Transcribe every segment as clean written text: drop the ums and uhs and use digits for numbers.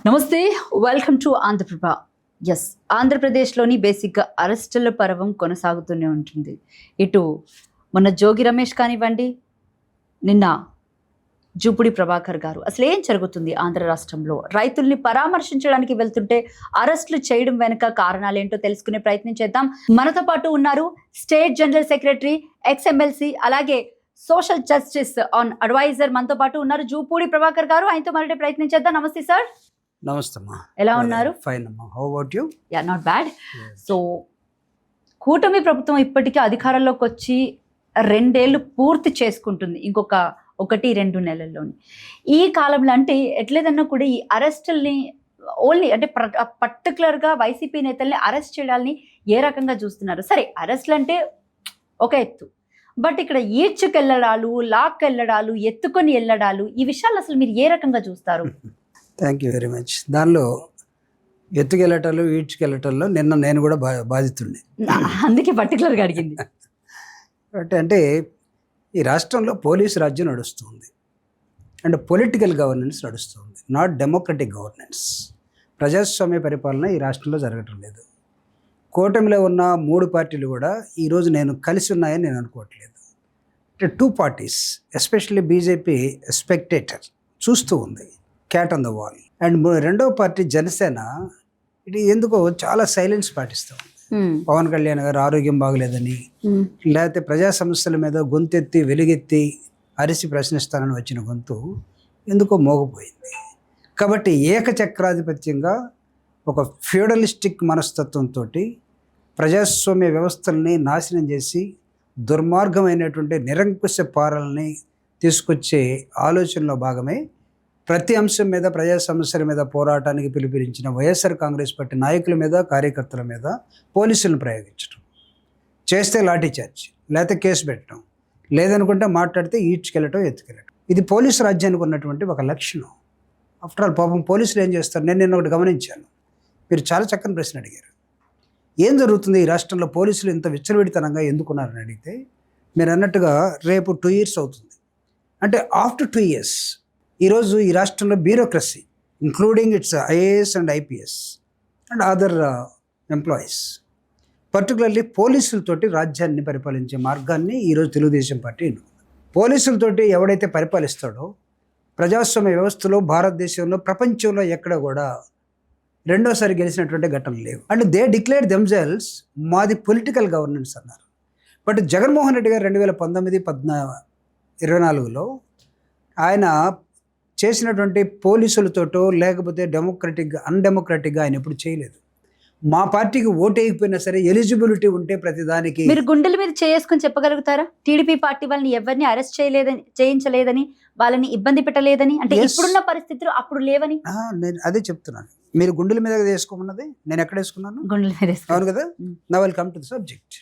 నమస్తే, welcome to Andhraprabha. Yes, ఆంధ్రప్రదేశ్లోని బేసిక్గా అరెస్టుల పర్వం కొనసాగుతూనే ఉంటుంది. ఇటు మొన్న జోగి రమేష్ కానివ్వండి, నిన్న జూపుడి ప్రభాకర్ గారు. అసలు ఏం జరుగుతుంది ఆంధ్ర రాష్ట్రంలో? రైతుల్ని పరామర్శించడానికి వెళ్తుంటే అరెస్టులు చేయడం వెనుక కారణాలు ఏంటో తెలుసుకునే ప్రయత్నం చేద్దాం. మనతో పాటు ఉన్నారు స్టేట్ జనరల్ సెక్రటరీ, ఎక్స్ఎమ్మెల్సీ, అలాగే సోషల్ జస్టిస్ ఆన్ అడ్వైజర్ మనతో పాటు ఉన్నారు జూపూడి ప్రభాకర్ గారు. ఆయనతో మాట్లాడే ప్రయత్నం చేద్దాం. నమస్తే సార్. నమస్తే అమ్మా. ఎలా ఉన్నారు? ఫైన్ అమ్మా. How about you? Yeah, not bad. So కూటమి ప్రభుత్వం ఇప్పటికీ అధికారంలోకి వచ్చి 2 ఏళ్ళు పూర్తి చేసుకుంటుంది, ఇంకొక 1-2 నెలల్లోని. ఈ కాలంలో అంటే ఎట్లేదన్నా కూడా ఈ అరెస్టుల్ని ఓన్లీ అంటే పర్టికులర్గా వైసీపీ నేతల్ని అరెస్ట్ చేయడాన్ని ఏ రకంగా చూస్తున్నారు? సరే, అరెస్టులు అంటే ఒక ఎత్తు, బట్ ఇక్కడ ఈడ్చుకెళ్ళడాలు, లాక్కెళ్ళడాలు, ఎత్తుకొని వెళ్ళడాలు, ఈ విషయాలు అసలు మీరు ఏ రకంగా చూస్తారు? Thank you very much. దానిలో ఎత్తుకెళ్ళటాలు, ఈడ్చుకెళ్ళటాల్లో నిన్న నేను కూడా బాధితుడిని. అందుకే పర్టికులర్గా అడిగింది. అంటే ఈ రాష్ట్రంలో పోలీసు రాజ్యం నడుస్తుంది అండ్ పొలిటికల్ గవర్నెన్స్ నడుస్తుంది, నాట్ డెమోక్రటిక్ గవర్నెన్స్. ప్రజాస్వామ్య పరిపాలన ఈ రాష్ట్రంలో జరగటం లేదు. కూటమిలో ఉన్న 3 పార్టీలు కూడా ఈరోజు నేను కలిసి ఉన్నాయని నేను అనుకోవట్లేదు. అంటే 2 పార్టీస్, ఎస్పెషల్లీ బీజేపీ స్పెక్టేటర్ చూస్తూ ఉంది, cat on the wall. And రెండవ పార్టీ జనసేన ఇది ఎందుకో చాలా సైలెన్స్ పాటిస్తాం. పవన్ కళ్యాణ్ గారు ఆరోగ్యం బాగలేదని, లేకపోతే ప్రజా సమస్యల మీద గొంతెత్తి వెలుగెత్తి అరిసి ప్రశ్నిస్తానని వచ్చిన గొంతు ఎందుకో మోగపోయింది. కాబట్టి ఏకచక్రాధిపత్యంగా ఒక ఫ్యూడలిస్టిక్ మనస్తత్వంతో ప్రజాస్వామ్య వ్యవస్థల్ని నాశనం చేసి దుర్మార్గమైనటువంటి నిరంకుశ పాలనని తీసుకొచ్చే ఆలోచనలో భాగమే ప్రతి అంశం మీద, ప్రజా సమస్యల మీద పోరాటానికి పిలుపునిచ్చిన వైఎస్ఆర్ కాంగ్రెస్ పార్టీ నాయకుల మీద, కార్యకర్తల మీద పోలీసులను ప్రయోగించడం, చేస్తే లాఠీ చార్జ్, లేకపోతే కేసు పెట్టడం, లేదనుకుంటే మాట్లాడితే ఈడ్చుకెళ్ళటం, ఎత్తుకెళ్ళటం. ఇది పోలీసు రాజ్యానికి ఉన్నటువంటి ఒక లక్షణం. ఆఫ్టర్ ఆల్ పాపం పోలీసులు ఏం చేస్తారు? నేను ఒకటి గమనించాను. మీరు చాలా చక్కని ప్రశ్న అడిగారు. ఏం జరుగుతుంది ఈ రాష్ట్రంలో? పోలీసులు ఇంత విచ్చలవిడితనంగా ఎందుకున్నారని అడిగితే, మీరు అన్నట్టుగా రేపు 2 years అవుతుంది. అంటే ఆఫ్టర్ 2 years ఈరోజు ఈ రాష్ట్రంలో bureaucracy, including its IAS and IPS and other employees, particularly పోలీసులతోటి రాజ్యాన్ని పరిపాలించే మార్గాన్ని ఈరోజు తెలుగుదేశం పార్టీ ఎన్నుకుంది. పోలీసులతోటి ఎవడైతే పరిపాలిస్తాడో ప్రజాస్వామ్య వ్యవస్థలో, భారతదేశంలో, ప్రపంచంలో ఎక్కడ కూడా రెండోసారి గెలిచినటువంటి ఘటనలు లేవు. అండ్ దే డిక్లేర్డ్ దెమ్సెల్వ్స్ మాది పొలిటికల్ గవర్నెన్స్ అన్నారు. బట్ జగన్మోహన్ రెడ్డి గారు 2019-24లో ఆయన చేసినటువంటి పోలీసులతోటో లేకపోతే అన్డెమోక్రటిక్గా ఆయన ఎప్పుడు చేయలేదు. మా పార్టీకి ఓటు వేయకపోయినా సరే ఎలిజిబిలిటీ ఉంటే ప్రతిదానికి. మీరు గుండెల మీద చేసుకొని చెప్పగలుగుతారా? టీడీపీ పార్టీ వాళ్ళని ఎవరిని అరెస్ట్ చేయించలేదని, వాళ్ళని ఇబ్బంది పెట్టలేదని, అంటే ఇప్పుడున్న పరిస్థితులు అప్పుడు లేవని? నేను అదే చెప్తున్నాను. మీరు గుండెల మీద వేసుకోమన్నది నేను ఎక్కడ వేసుకున్నాను? గుండెల మీద. అవును కదా. Now will come to the subject.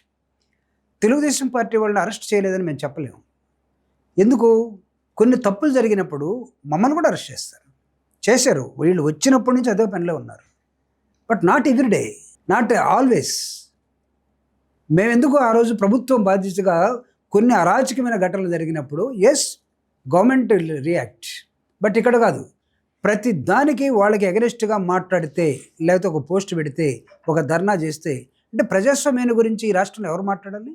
Telugu Desam party వాళ్ళని అరెస్ట్ చేయలేదని మేము చెప్పలేము. ఎందుకు? కొన్ని తప్పులు జరిగినప్పుడు మమ్మల్ని కూడా అరెస్ట్ చేశారు. వీళ్ళు వచ్చినప్పటి నుంచి అదే పనిలో ఉన్నారు. But not everyday, not always. మేమెందుకు ఆ రోజు ప్రభుత్వం బాధ్యతగా కొన్ని అరాచకమైన ఘటనలు జరిగినప్పుడు ఎస్, గవర్నమెంట్ రియాక్ట్. బట్ ఇక్కడ కాదు. ప్రతి దానికి వాళ్ళకి ఎగరెస్ట్గా మాట్లాడితే, లేకపోతే ఒక పోస్ట్ పెడితే, ఒక ధర్నా చేస్తే, అంటే ప్రజాస్వామ్యాన్ని గురించి ఈ రాష్ట్రంలో ఎవరు మాట్లాడాలి?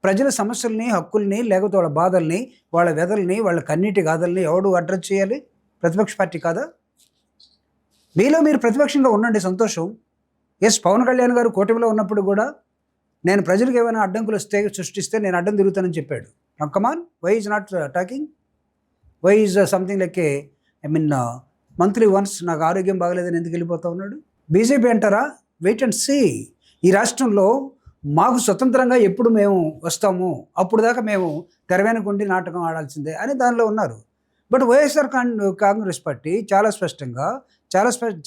ప్రజల సమస్యల్ని, హక్కుల్ని, లేకపోతే వాళ్ళ బాధల్ని, వాళ్ళ వ్యధల్ని, వాళ్ళ కన్నీటి గాథల్ని ఎవడు అడ్రస్ చేయాలి? ప్రతిపక్ష పార్టీ కాదా? మీలో మీరు ప్రతిపక్షంగా ఉండండి, సంతోషం. ఎస్, పవన్ కళ్యాణ్ గారు కూటమిలో ఉన్నప్పుడు కూడా నేను ప్రజలకు ఏమైనా అడ్డంకులు సృష్టిస్తే నేను అడ్డం తిరుగుతానని చెప్పాడు. Come on, why is not talking? Why is something like monthly once నాకు ఆరోగ్యం బాగలేదని ఎందుకు వెళ్ళిపోతా ఉన్నాడు? బీజేపీ అంటారా? Wait and see. ఈ రాష్ట్రంలో మాకు స్వతంత్రంగా ఎప్పుడు మేము వస్తాము, అప్పుడు దాకా మేము తెరవెనుకుండి నాటకం ఆడాల్సిందే అని దానిలో ఉన్నారు. బట్ వైఎస్ఆర్ కాంగ్రెస్ పార్టీ చాలా స్పష్టంగా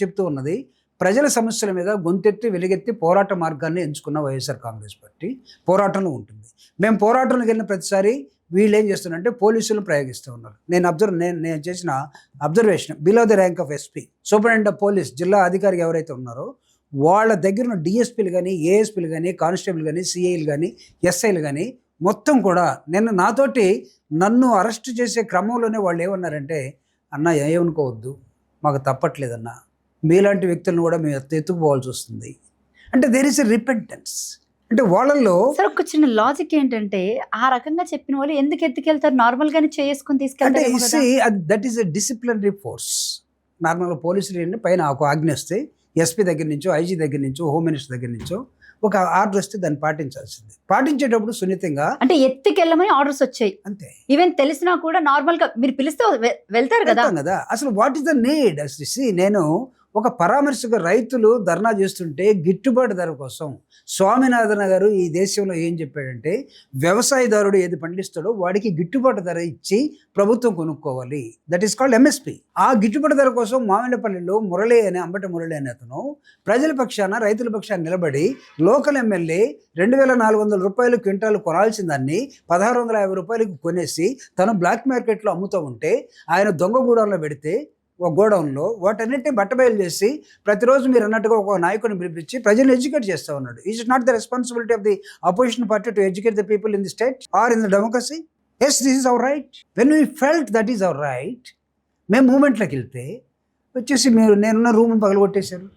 చెప్తూ ఉన్నది, ప్రజల సమస్యల మీద గొంతెత్తి వెలుగెత్తి పోరాట మార్గాన్ని ఎంచుకున్న వైఎస్ఆర్ కాంగ్రెస్ పార్టీ పోరాటంలో ఉంటుంది. మేము పోరాటంలోకి వెళ్ళిన ప్రతిసారి వీళ్ళు ఏం చేస్తున్నారంటే పోలీసులను ప్రయోగిస్తూ ఉన్నారు. నేను చేసిన observation, below the rank of SP, superintendent of police, జిల్లా అధికారి ఎవరైతే ఉన్నారో వాళ్ళ దగ్గర ఉన్న డిఎస్పీలు కానీ, ఏఎస్పీలు కానీ, కానిస్టేబుల్ కానీ, సిఐలు కానీ, ఎస్ఐలు కానీ మొత్తం కూడా నిన్న నాతోటి నన్ను అరెస్ట్ చేసే క్రమంలోనే వాళ్ళు ఏమన్నారంటే, అన్న ఏమనుకోవద్దు, మాకు తప్పట్లేదన్నా, మీలాంటి వ్యక్తులను కూడా మేము ఎత్తుకుపోవాల్సి వస్తుంది. అంటే దేర్ ఇస్ ఎ రిపెంటెన్స్. అంటే వాళ్ళల్లో సార్ ఒక చిన్న లాజిక్ ఏంటంటే ఆ రకంగా చెప్పిన వాళ్ళు ఎందుకు ఎత్తుకెళ్తారు, నార్మల్ గానే చేసుకొని అంటే తీసుకెళ్తారు. That is a disciplinary force. నార్మల్గా పోలీసులు ఏంటి పైన ఒక ఆజ్ఞ వస్తే ఎస్పీ దగ్గర నుంచో, ఐజీ దగ్గర నుంచో, హోమ్ మినిస్టర్ దగ్గర నుంచో ఒక ఆర్డర్ వస్తే దాన్ని పాటించాల్సింది. పాటించేటప్పుడు సున్నితంగా అంటే ఎత్తుకెళ్ళమని ఆర్డర్స్ వచ్చాయి. అంతే. ఈవెన్ తెలిసినా కూడా నార్మల్ గా మీరు పిలిస్తే వెళ్తారు కదా. వెళ్తాం కదా. అసలు వాట్ ఈస్ ద నీడ్? నేను ఒక పరామర్శకు రైతులు ధర్నా చేస్తుంటే గిట్టుబాటు ధర కోసం స్వామినాథన్ గారు ఈ దేశంలో ఏం చెప్పాడంటే, వ్యవసాయదారుడు ఏది పండిస్తాడో వాడికి గిట్టుబాటు ధర ఇచ్చి ప్రభుత్వం కొనుక్కోవాలి. That is called MSP. ఆ గిట్టుబాటు ధర కోసం మామిళ్ళపల్లిలో అంబటి మురళి అనే అతను ప్రజల పక్షాన, రైతుల పక్షాన నిలబడి లోకల్ ఎమ్మెల్యే 2,400 రూపాయలు క్వింటాలు కొనాల్సిన దాన్ని 1,650 రూపాయలకు కొనేసి తను బ్లాక్ మార్కెట్లో అమ్ముతూ ఉంటే ఆయన దొంగ గూడంలో పెడితే ఒక గోడౌన్లో వాటన్నిటిని బట్టబయలు చేసి ప్రతిరోజు మీరు అన్నట్టుగా ఒక నాయకుడిని పిలిపించి ప్రజలను ఎడ్యుకేట్ చేస్తూ ఉన్నాడు. Is it not the responsibility of the opposition party to educate the people in the state or in the democracy? Yes, this is our right. When we felt that is our right, మేము మూమెంట్లోకి వెళ్తే వచ్చేసి నేనున్న రూమ్ని పగలగొట్టేశారు,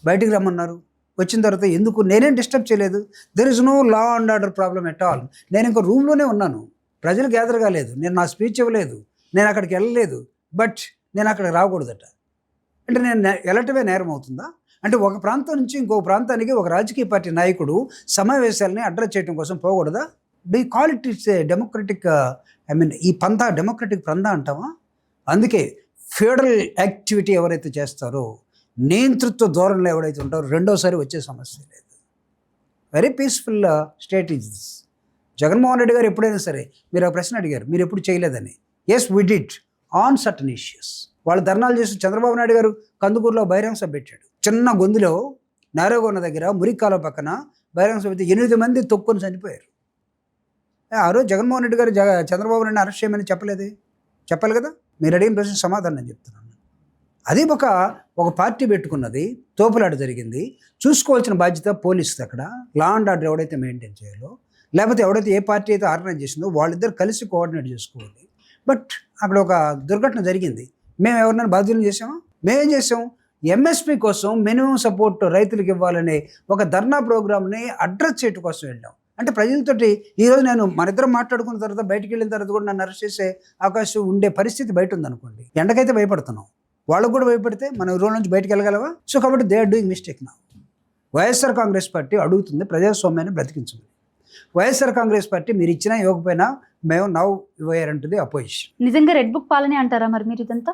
బయటికి రమ్మన్నారు. వచ్చిన తర్వాత ఎందుకు నేనేం డిస్టర్బ్ చేయలేదు. There is no law and order problem at all. నేను ఇంకా రూమ్లోనే ఉన్నాను, ప్రజలు గ్యాదర్ కాలేదు, నేను నా స్పీచ్ ఇవ్వలేదు, నేను అక్కడికి వెళ్ళలేదు. బట్ నేను అక్కడ రాకూడదట అంటే నేను వెళ్ళటమే నేరం అవుతుందా? అంటే ఒక ప్రాంతం నుంచి ఇంకో ప్రాంతానికి ఒక రాజకీయ పార్టీ నాయకుడు సమావేశాలని అడ్రస్ చేయడం కోసం పోకూడదా? Do you call it it's a democratic ఈ పంథా డెమోక్రటిక్ పంథా అంటావా? అందుకే ఫెడరల్ యాక్టివిటీ ఎవరైతే చేస్తారో, నియంతృత్వ ధోరణిలో ఎవరైతే ఉంటారో రెండోసారి వచ్చే సమస్య లేదు. Very peaceful state is this. Jaganmohan Reddy గారు ఎప్పుడైనా సరే మీరు ఆ ప్రశ్న అడిగారు, మీరు ఎప్పుడు చేయలేదని. Yes, we did on certain issues. వాళ్ళు ధర్నాలు చేసి చంద్రబాబు నాయుడు గారు కందుకూరులో బహిరంగ సభ పెట్టాడు. చిన్న గొంతులో నారోగొండ దగ్గర మురికాల పక్కన బహిరంగ సభ పెడితే 8 మంది తొక్కుని చనిపోయారు. ఆ రోజు జగన్మోహన్ రెడ్డి గారు చంద్రబాబు నాయుడు అరెస్ట్ చేయమని చెప్పలేదే? చెప్పాలి కదా. మీరు అడిగిన ప్రశ్న సమాధానం నేను చెప్తున్నాను. అది ఒక పార్టీ పెట్టుకున్నది, తోపులాట జరిగింది, చూసుకోవాల్సిన బాధ్యత పోలీసుది. అక్కడ లా అండ్ ఆర్డర్ ఎవడైతే మెయింటైన్ చేయాలో, లేకపోతే ఎవడైతే ఏ పార్టీ అయితే ఆర్గనైజ్ చేసిందో వాళ్ళిద్దరు కలిసి కోఆర్డినేట్ చేసుకోవాలి. బట్ అక్కడ ఒక దుర్ఘటన జరిగింది. మేము ఎవరినైనా బాధ్యులను చేసామా? మేమేం చేసాం? ఎంఎస్పి కోసం మినిమం సపోర్ట్ రైతులకు ఇవ్వాలనే ఒక ధర్నా ప్రోగ్రామ్ని అడ్రస్ చేయడం కోసం వెళ్ళాం. అంటే ప్రజలతోటి ఈరోజు మన ఇద్దరం మాట్లాడుకున్న తర్వాత బయటికి వెళ్ళిన తర్వాత కూడా నన్ను అరెస్ట్ చేసే అవకాశం ఉండే పరిస్థితి బయట ఉందనుకోండి. ఎండకైతే భయపడుతున్నాం, వాళ్ళకు కూడా భయపడితే మనం ఈ రోజు నుంచి బయటకు వెళ్ళగలవా? సో కాబట్టి దే ఆర్ డూయింగ్ మిస్టేక్ నా. వైఎస్ఆర్ కాంగ్రెస్ పార్టీ అడుగుతుంది ప్రజాస్వామ్యాన్ని బ్రతికించమని. వైఎస్ఆర్ కాంగ్రెస్ పార్టీ మీరు ఇచ్చినా ఇవ్వకపోయినా మేము నౌ వేర్ అంటుంది అపోజిషన్. నిజంగా రెడ్ బుక్ పాలనే అంటారా మరి మీరు ఇదంతా?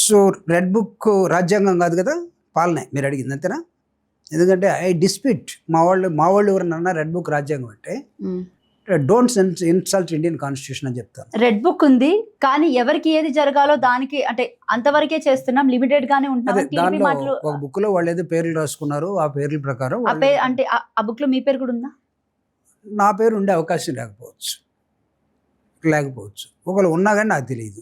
సో రెడ్ బుక్ రాజ్యాంగం కాదు కదా, పాలనే మీరు అడిగింది, అంతేనా? ఎందుకంటే ఐ డిస్ప్యూట్. మా వాళ్ళు ఎవరన్నా రెడ్ బుక్ రాజ్యాంగం అంటే డోంట్ ఇన్సల్ట్ ఇండియన్ కాన్స్టిట్యూషన్ అని చెప్తాను. రెడ్ బుక్ ఉంది కానీ ఎవరికి ఏది జరగాలో దానికి అంటే అంతవరకే చేస్తున్నాం, లిమిటెడ్ గానే ఉంటున్నాం. దాంట్లో ఒక బుక్ లో వాళ్ళు ఏదో పేర్లు రాసుకున్నారు, ఆ పేర్ల ప్రకారం అంటే ఆ బుక్ లో మీ పేరు కూడా ఉందా? నా పేరు ఉండే అవకాశం లేకపోవచ్చు. ఒకవేళ ఉన్నా కానీ నాకు తెలియదు.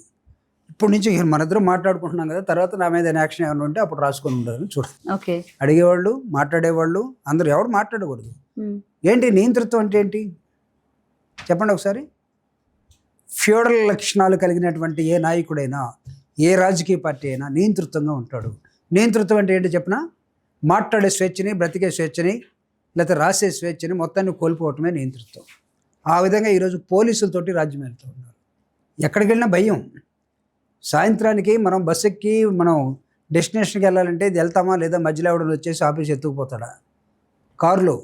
ఇప్పటి నుంచి మన ఇద్దరం మాట్లాడుకుంటున్నాం కదా, తర్వాత నా మీద యాక్షన్ ఏమైనా ఉంటే అప్పుడు రాసుకొని ఉండాలని చూడండి. ఓకే, అడిగేవాళ్ళు, మాట్లాడేవాళ్ళు అందరూ ఎవరు మాట్లాడకూడదు. ఏంటి నియంతృత్వం అంటే ఏంటి చెప్పండి ఒకసారి. ఫ్యూడల్ లక్షణాలు కలిగినటువంటి ఏ నాయకుడైనా, ఏ రాజకీయ పార్టీ అయినా నియంతృత్వంగా ఉంటాడు. నియంతృత్వం అంటే ఏంటి చెప్పిన? మాట్లాడే స్వేచ్ఛని, బ్రతికే స్వేచ్ఛని, లేకపోతే రాసే స్వేచ్ఛని మొత్తాన్ని కోల్పోవటమే నియంతృత్వం. ఆ విధంగా ఈరోజు పోలీసులతోటి రాజ్యం వెళ్తూ ఉన్నారు. ఎక్కడికి వెళ్ళినా భయం. సాయంత్రానికి మనం బస్ ఎక్కి మనం డెస్టినేషన్కి వెళ్ళాలంటే ఇది వెళ్తామా లేదా మధ్యలో ఎవడని వచ్చేసి ఆఫీస్ ఎత్తుకుపోతాడా? కారులో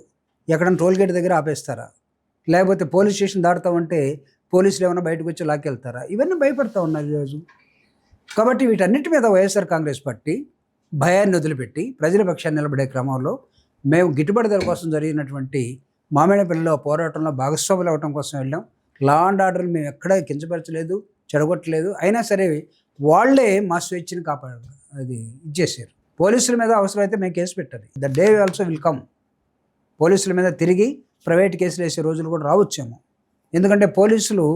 ఎక్కడైనా టోల్గేట్ దగ్గర ఆపేస్తారా? లేకపోతే పోలీస్ స్టేషన్ దాటుతామంటే పోలీసులు ఏమైనా బయటకు వచ్చి లాక్కెళ్తారా? ఇవన్నీ భయపడుతూ ఉన్నారు ఈరోజు. కాబట్టి వీటన్నిటి మీద వైఎస్ఆర్ కాంగ్రెస్ పార్టీ భయాన్ని వదిలిపెట్టి ప్రజల పక్షాన్ని నిలబడే క్రమంలో మేము గిట్టుబాటు ధర కోసం జరిగినటువంటి మామిడిపల్లిలో పోరాటంలో భాగస్వాములు అవ్వడం కోసం వెళ్ళాం. లా అండ్ ఆర్డర్ని మేము ఎక్కడా కించపరచలేదు, చెడగొట్టలేదు. అయినా సరే వాళ్ళే మా స్వేచ్ఛని కాపాడారు, అది ఇచ్చేసారు. పోలీసుల మీద అవసరమైతే మేము కేసు పెట్టాలి. The day also will come. పోలీసుల మీద తిరిగి ప్రైవేట్ కేసులు వేసే రోజులు కూడా రావచ్చేమో. ఎందుకంటే పోలీసులు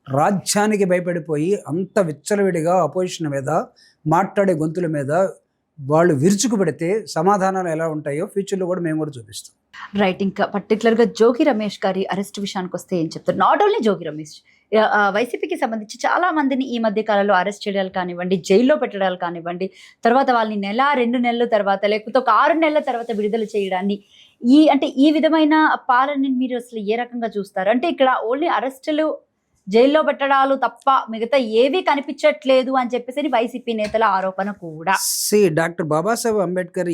రాజ్యానికి భయపడిపోయి అంత విచ్చలవిడిగా అపోజిషన్ మీద మాట్లాడే గొంతుల మీద వాళ్ళు విరుచుకు పెడితే సమాధానాలు ఎలా ఉంటాయో ఫ్యూచర్లో కూడా మేము కూడా చూపిస్తాం. రైట్. ఇంకా పర్టికులర్గా జోగి రమేష్ గారి అరెస్ట్ విషయానికి వస్తే ఏం చెప్తారు? నాట్ ఓన్లీ జోగి రమేష్, వైసీపీకి సంబంధించి చాలా మందిని ఈ మధ్య కాలంలో అరెస్ట్ చేయడాలు కానివ్వండి, జైల్లో పెట్టడాలు కానివ్వండి, తర్వాత వాళ్ళని 1-2 నెలల తర్వాత లేకపోతే ఒక 6 నెలల తర్వాత విడుదల చేయడాన్ని, అంటే ఈ విధమైన పాలనని మీరు అసలు ఏ రకంగా చూస్తారు? అంటే ఇక్కడ ఓన్లీ అరెస్టులు, జైల్లో పెట్టడాలు తప్ప మిగతా ఏవీ కనిపించట్లేదు అని చెప్పేసి వైసీపీ నేతల ఆరోపణ కూడా. డాక్టర్ బాబాసాహెబ్ అంబేద్కర్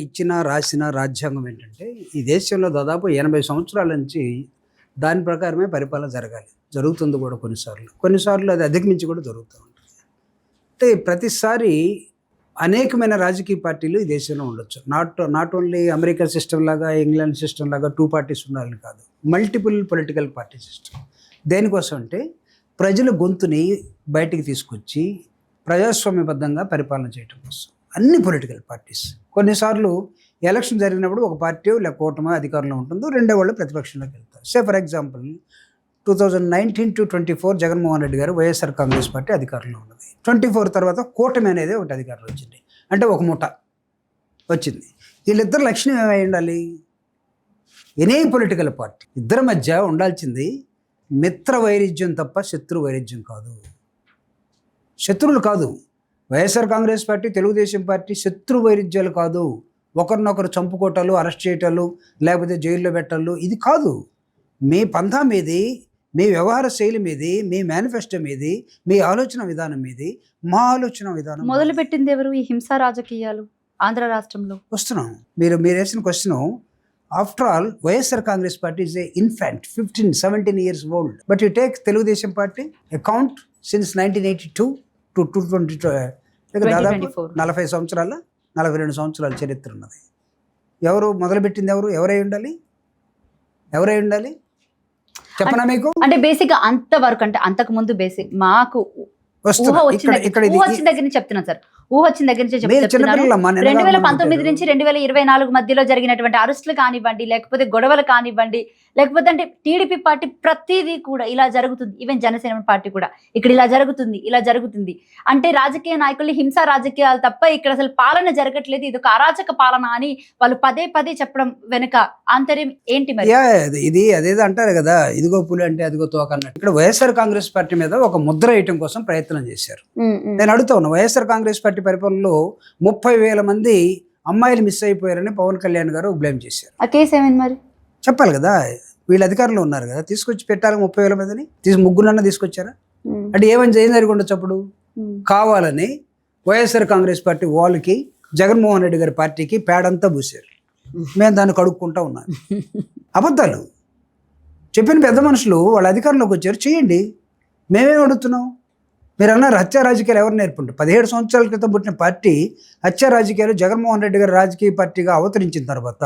రాసిన రాజ్యాంగం ఏంటంటే, ఈ దేశంలో దాదాపు 80 సంవత్సరాల నుంచి దాని ప్రకారమే పరిపాలన జరగాలి, జరుగుతుంది కూడా. కొన్నిసార్లు అది అధిగమించి కూడా జరుగుతూ ఉంటుంది. అంటే ప్రతిసారి అనేకమైన రాజకీయ పార్టీలు ఈ దేశంలో ఉండొచ్చు. నాట్ ఓన్లీ అమెరికా సిస్టమ్ లాగా, ఇంగ్లాండ్ సిస్టమ్ లాగా 2 పార్టీస్ ఉండాలని కాదు, మల్టిపుల్ పొలిటికల్ పార్టీ సిస్టమ్. దేనికోసం అంటే ప్రజల గొంతుని బయటికి తీసుకొచ్చి ప్రజాస్వామ్యబద్ధంగా పరిపాలన చేయడం కోసం అన్ని పొలిటికల్ పార్టీస్. కొన్నిసార్లు ఎలక్షన్ జరిగినప్పుడు ఒక పార్టీ లేక కూటమి అధికారంలో ఉంటుందో, రెండో వాళ్ళు ప్రతిపక్షంలోకి వెళ్తారు. For example 2019 to 24 Jaganmohan Reddy గారు వైఎస్ఆర్ కాంగ్రెస్ పార్టీ అధికారంలో ఉన్నది. 24 తర్వాత కూటమి అనేది ఒకటి అధికారంలో వచ్చింది. అంటే ఒక ముఠ వచ్చింది. వీళ్ళిద్దరు లక్షణం ఏమై ఉండాలి? ఎనీ పొలిటికల్ పార్టీ ఇద్దరి మధ్య ఉండాల్సింది మిత్ర వైరుధ్యం తప్ప శత్రు వైరుధ్యం కాదు. శత్రువులు కాదు. వైఎస్ఆర్ కాంగ్రెస్ పార్టీ, తెలుగుదేశం పార్టీ శత్రు వైరుధ్యాలు కాదు. ఒకరినొకరు చంపుకోవటాలు, అరెస్ట్ చేయటాలు, లేకపోతే జైల్లో పెట్టాలు, ఇది కాదు. మీ పంథా మీది, మీ వ్యవహార శైలి మీది, మీ మేనిఫెస్టో మీది, మీ ఆలోచన విధానం మీది, మా ఆలోచన విధానం. మొదలుపెట్టింది ఎవరు ఈ హింసా రాజకీయాలు ఆంధ్ర రాష్ట్రంలో? వస్తున్నాం. మీరు వేసిన question, after all YSR Congress party is a infant, 15-17 years old. But you take Telugu Desam party account since 1982 to 2022, దాదాపు 40 సంవత్సరాల 42 సంవత్సరాల చరిత్ర ఉన్నది. ఎవరు మొదలుపెట్టింది? ఎవరై ఉండాలి? చెప్పనా మీకు? అంటే బేసిక్ అంతవరకు, అంటే అంతకు ముందు బేసిక్ మాకు ఊహ వచ్చిన దగ్గర నుంచి చెప్తున్నాను సార్. ఊహ వచ్చిన దగ్గర నుంచి చెప్తున్నాను. 2019 నుంచి 2024 మధ్యలో జరిగినటువంటి అరెస్టులు కానివ్వండి, లేకపోతే గొడవలు కానివ్వండి, లేకపోతే అంటే టీడీపీ పార్టీ ప్రతిదీ కూడా ఇలా జరుగుతుంది. ఈవెన్ జనసేన పార్టీ కూడా ఇక్కడ ఇలా జరుగుతుంది అంటే రాజకీయ నాయకులు హింసా రాజకీయాలు తప్ప ఇక్కడ అసలు పాలన జరగట్లేదు, ఇది ఒక అరాచక పాలన అని వాళ్ళు పదే చెప్పడం వెనుక ఆంతర్యం ఏంటి మరి? ఇది అదేదో అంటారు కదా, ఇదిగో పులి అంటే అదిగో తోక అన్నట్టు. ఇక్కడ వైఎస్ఆర్ కాంగ్రెస్ పార్టీ మీద ఒక ముద్ర వేయటం కోసం ప్రయత్నం చేశారు. నేను అడుగుతా ఉన్నా, వైఎస్ఆర్ కాంగ్రెస్ పార్టీ పరిపాలనలో 30,000 మంది అమ్మాయిలు మిస్ అయిపోయారని పవన్ కళ్యాణ్ గారు బ్లేమ్ చేశారు. ఆ కేసు ఏమైంది మరి? చెప్పాలి కదా, వీళ్ళు అధికారంలో ఉన్నారు కదా, తీసుకొచ్చి పెట్టాలి 30,000 మందిని. ముగ్గురన్నా తీసుకొచ్చారా? అంటే ఏం జరిగి ఉండొచ్చు అప్పుడు? కావాలని వైఎస్ఆర్ కాంగ్రెస్ పార్టీ వాళ్ళకి, జగన్మోహన్ రెడ్డి గారి పార్టీకి పేడంతా పూసారు. మేము దాన్ని కడుక్కుంటా ఉన్నాం. అబద్ధాలు చెప్పిన పెద్ద మనుషులు వాళ్ళ అధికారంలోకి వచ్చారు, చేయండి. మేమేం అడుగుతున్నాం? మీరు అన్నారు హత్యా రాజకీయాలు ఎవరు నేర్పుంటారు? 17 సంవత్సరాల క్రితం పుట్టిన పార్టీ హత్యా రాజకీయాలు జగన్మోహన్ రెడ్డి గారు రాజకీయ పార్టీగా అవతరించిన తర్వాత,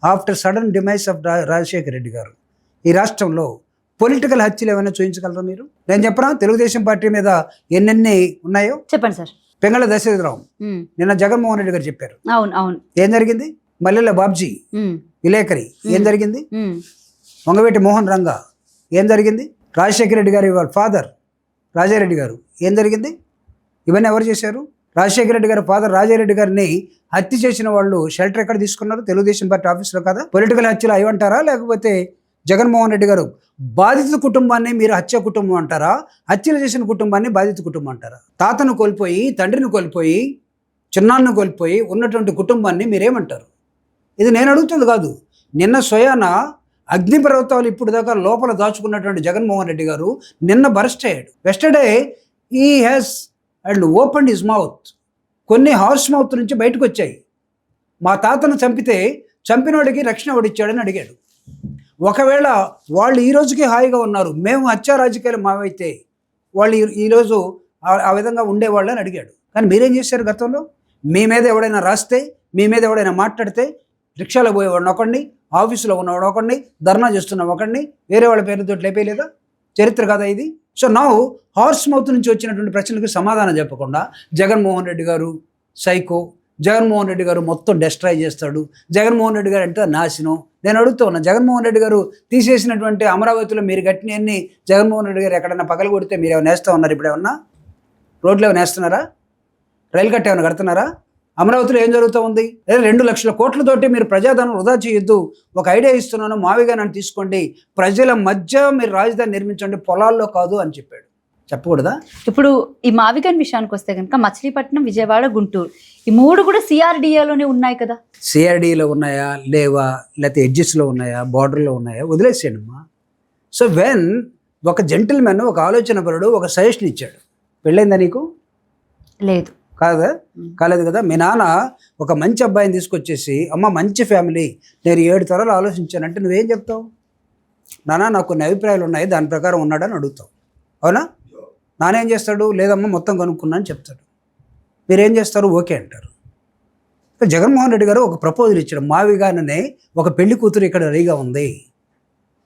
after sudden demise of Rajasekhara Reddy గారు, ఈ రాష్ట్రంలో పొలిటికల్ హత్యలు ఏమైనా చూపించగలరా మీరు? నేను చెప్పనా తెలుగుదేశం పార్టీ మీద ఎన్నెన్ని ఉన్నాయో? చెప్పండి సార్. పెంగళ దశరథరావు నిన్న జగన్మోహన్ రెడ్డి గారు చెప్పారు. అవును. ఏం జరిగింది? మల్లెల బాబ్జీ, విలేకరి, ఏం జరిగింది? వంగవేటి మోహన్ రంగా, ఏం జరిగింది? రాజశేఖర రెడ్డి గారి వాళ్ళ ఫాదర్ రాజారెడ్డి గారు, ఏం జరిగింది? ఇవన్నీ ఎవరు చేశారు? రాజశేఖర రెడ్డి గారి ఫాదర్ రాజారెడ్డి గారిని హత్య చేసిన వాళ్ళు షెల్టర్ ఎక్కడ తీసుకున్నారు? తెలుగుదేశం పార్టీ ఆఫీసులో కదా. పొలిటికల్ హత్యలు అవి అంటారా? లేకపోతే జగన్మోహన్ రెడ్డి గారు బాధిత కుటుంబాన్ని మీరు హత్య కుటుంబం అంటారా? హత్యలు చేసిన కుటుంబాన్ని బాధిత కుటుంబం అంటారా? తాతను కోల్పోయి, తండ్రిని కోల్పోయి, చిన్నాన్ని కోల్పోయి ఉన్నటువంటి కుటుంబాన్ని మీరేమంటారు? ఇది నేను అడుగుతుంది కాదు. నిన్న స్వయాన అగ్నిపర్వతాలు ఇప్పుడు దాకా లోపల దాచుకున్నటువంటి జగన్మోహన్ రెడ్డి గారు నిన్న బరస్ట్ అయ్యాడు. Yesterday he has and opened his mouth. కొన్ని హార్స్ మౌత్ నుంచి బయటకు వచ్చాయి. మా తాతను చంపితే చంపినోడికి రక్షణ ఎవడిచ్చాడని అడిగాడు. ఒకవేళ వాళ్ళు ఈ రోజుకి హాయిగా ఉన్నారు, మేము హత్యా రాజకీయాలు మావైతే వాళ్ళు ఈరోజు ఆ విధంగా ఉండేవాళ్ళని అడిగాడు. కానీ మీరేం చేశారు గతంలో? మీ మీద ఎవడైనా రాస్తే, మీ మీద ఎవడైనా మాట్లాడితే రిక్షాలో పోయేవాడిని ఒకడిని, ఆఫీసులో ఉన్నవాడు ఒకడిని, ధర్నా చేస్తున్న ఒకడిని, వేరే వాళ్ళ పేరుతో లేపేయలేదా? చరిత్ర కదా ఇది. సో నౌ హార్స్ మౌత్ నుంచి వచ్చినటువంటి ప్రశ్నలకు సమాధానం చెప్పకుండా జగన్మోహన్ రెడ్డి గారు సైకో, జగన్మోహన్ రెడ్డి గారు మొత్తం డెస్ట్రాయ్ చేస్తాడు, జగన్మోహన్ రెడ్డి గారు అంటే నాశనం. నేను అడుగుతూ ఉన్నా, జగన్మోహన్ రెడ్డి గారు తీసేసినటువంటి అమరావతిలో మీరు కట్టినవన్నీ జగన్మోహన్ రెడ్డి గారు ఎక్కడన్నా పగలు కొడితే మీరు ఏమైనా నేస్తూ ఉన్నారు? ఇప్పుడు ఏమన్నా రోడ్లు ఏమైనా వేస్తున్నారా? రైలు కట్ట ఏమైనా కడుతున్నారా? అమరావతిలో ఏం జరుగుతూ ఉంది? 2 లక్షల కోట్లతోటి మీరు ప్రజాధనం వృధా చేయొద్దు, ఒక ఐడియా ఇస్తున్నాను, మావిగా నన్ను తీసుకోండి, ప్రజల మధ్య మీరు రాజధాని నిర్మించండి, పొలాల్లో కాదు అని చెప్పాడు. చెప్పకూడదా? ఇప్పుడు ఈ మావిగన్ విషయానికి వస్తే కనుక మచిలీపట్నం, విజయవాడ, గుంటూరు ఈ 3 కూడా సిఆర్డిఏలోనే ఉన్నాయి కదా. సిఆర్డీలో ఉన్నాయా లేవా, లేకపోతే ఎడ్జెస్లో ఉన్నాయా, బార్డర్లో ఉన్నాయా, వదిలేసేయండి అమ్మా. సో వెన్ ఒక జెంటిల్మెన్, ఒక ఆలోచన పరుడు ఒక సజెషన్ ఇచ్చాడు, పెళ్ళైందా నీకు? లేదు. కాలేదు కదా. మీ నాన్న ఒక మంచి అబ్బాయిని తీసుకొచ్చేసి, అమ్మ మంచి ఫ్యామిలీ, నేను 7 తరాలు ఆలోచించానంటే నువ్వేం చెప్తావు? నాన్న నాకు కొన్ని అభిప్రాయాలు ఉన్నాయి, దాని ప్రకారం ఉన్నాడని అడుగుతావు, అవునా? నానేం చేస్తాడు? లేదమ్మా మొత్తం కనుక్కున్నా అని చెప్తాడు. మీరేం చేస్తారు? ఓకే అంటారు. జగన్మోహన్ రెడ్డి గారు ఒక ప్రపోజల్ ఇచ్చాడు, మావిగానే ఒక పెళ్లి కూతురు ఇక్కడ రెడీగా ఉంది,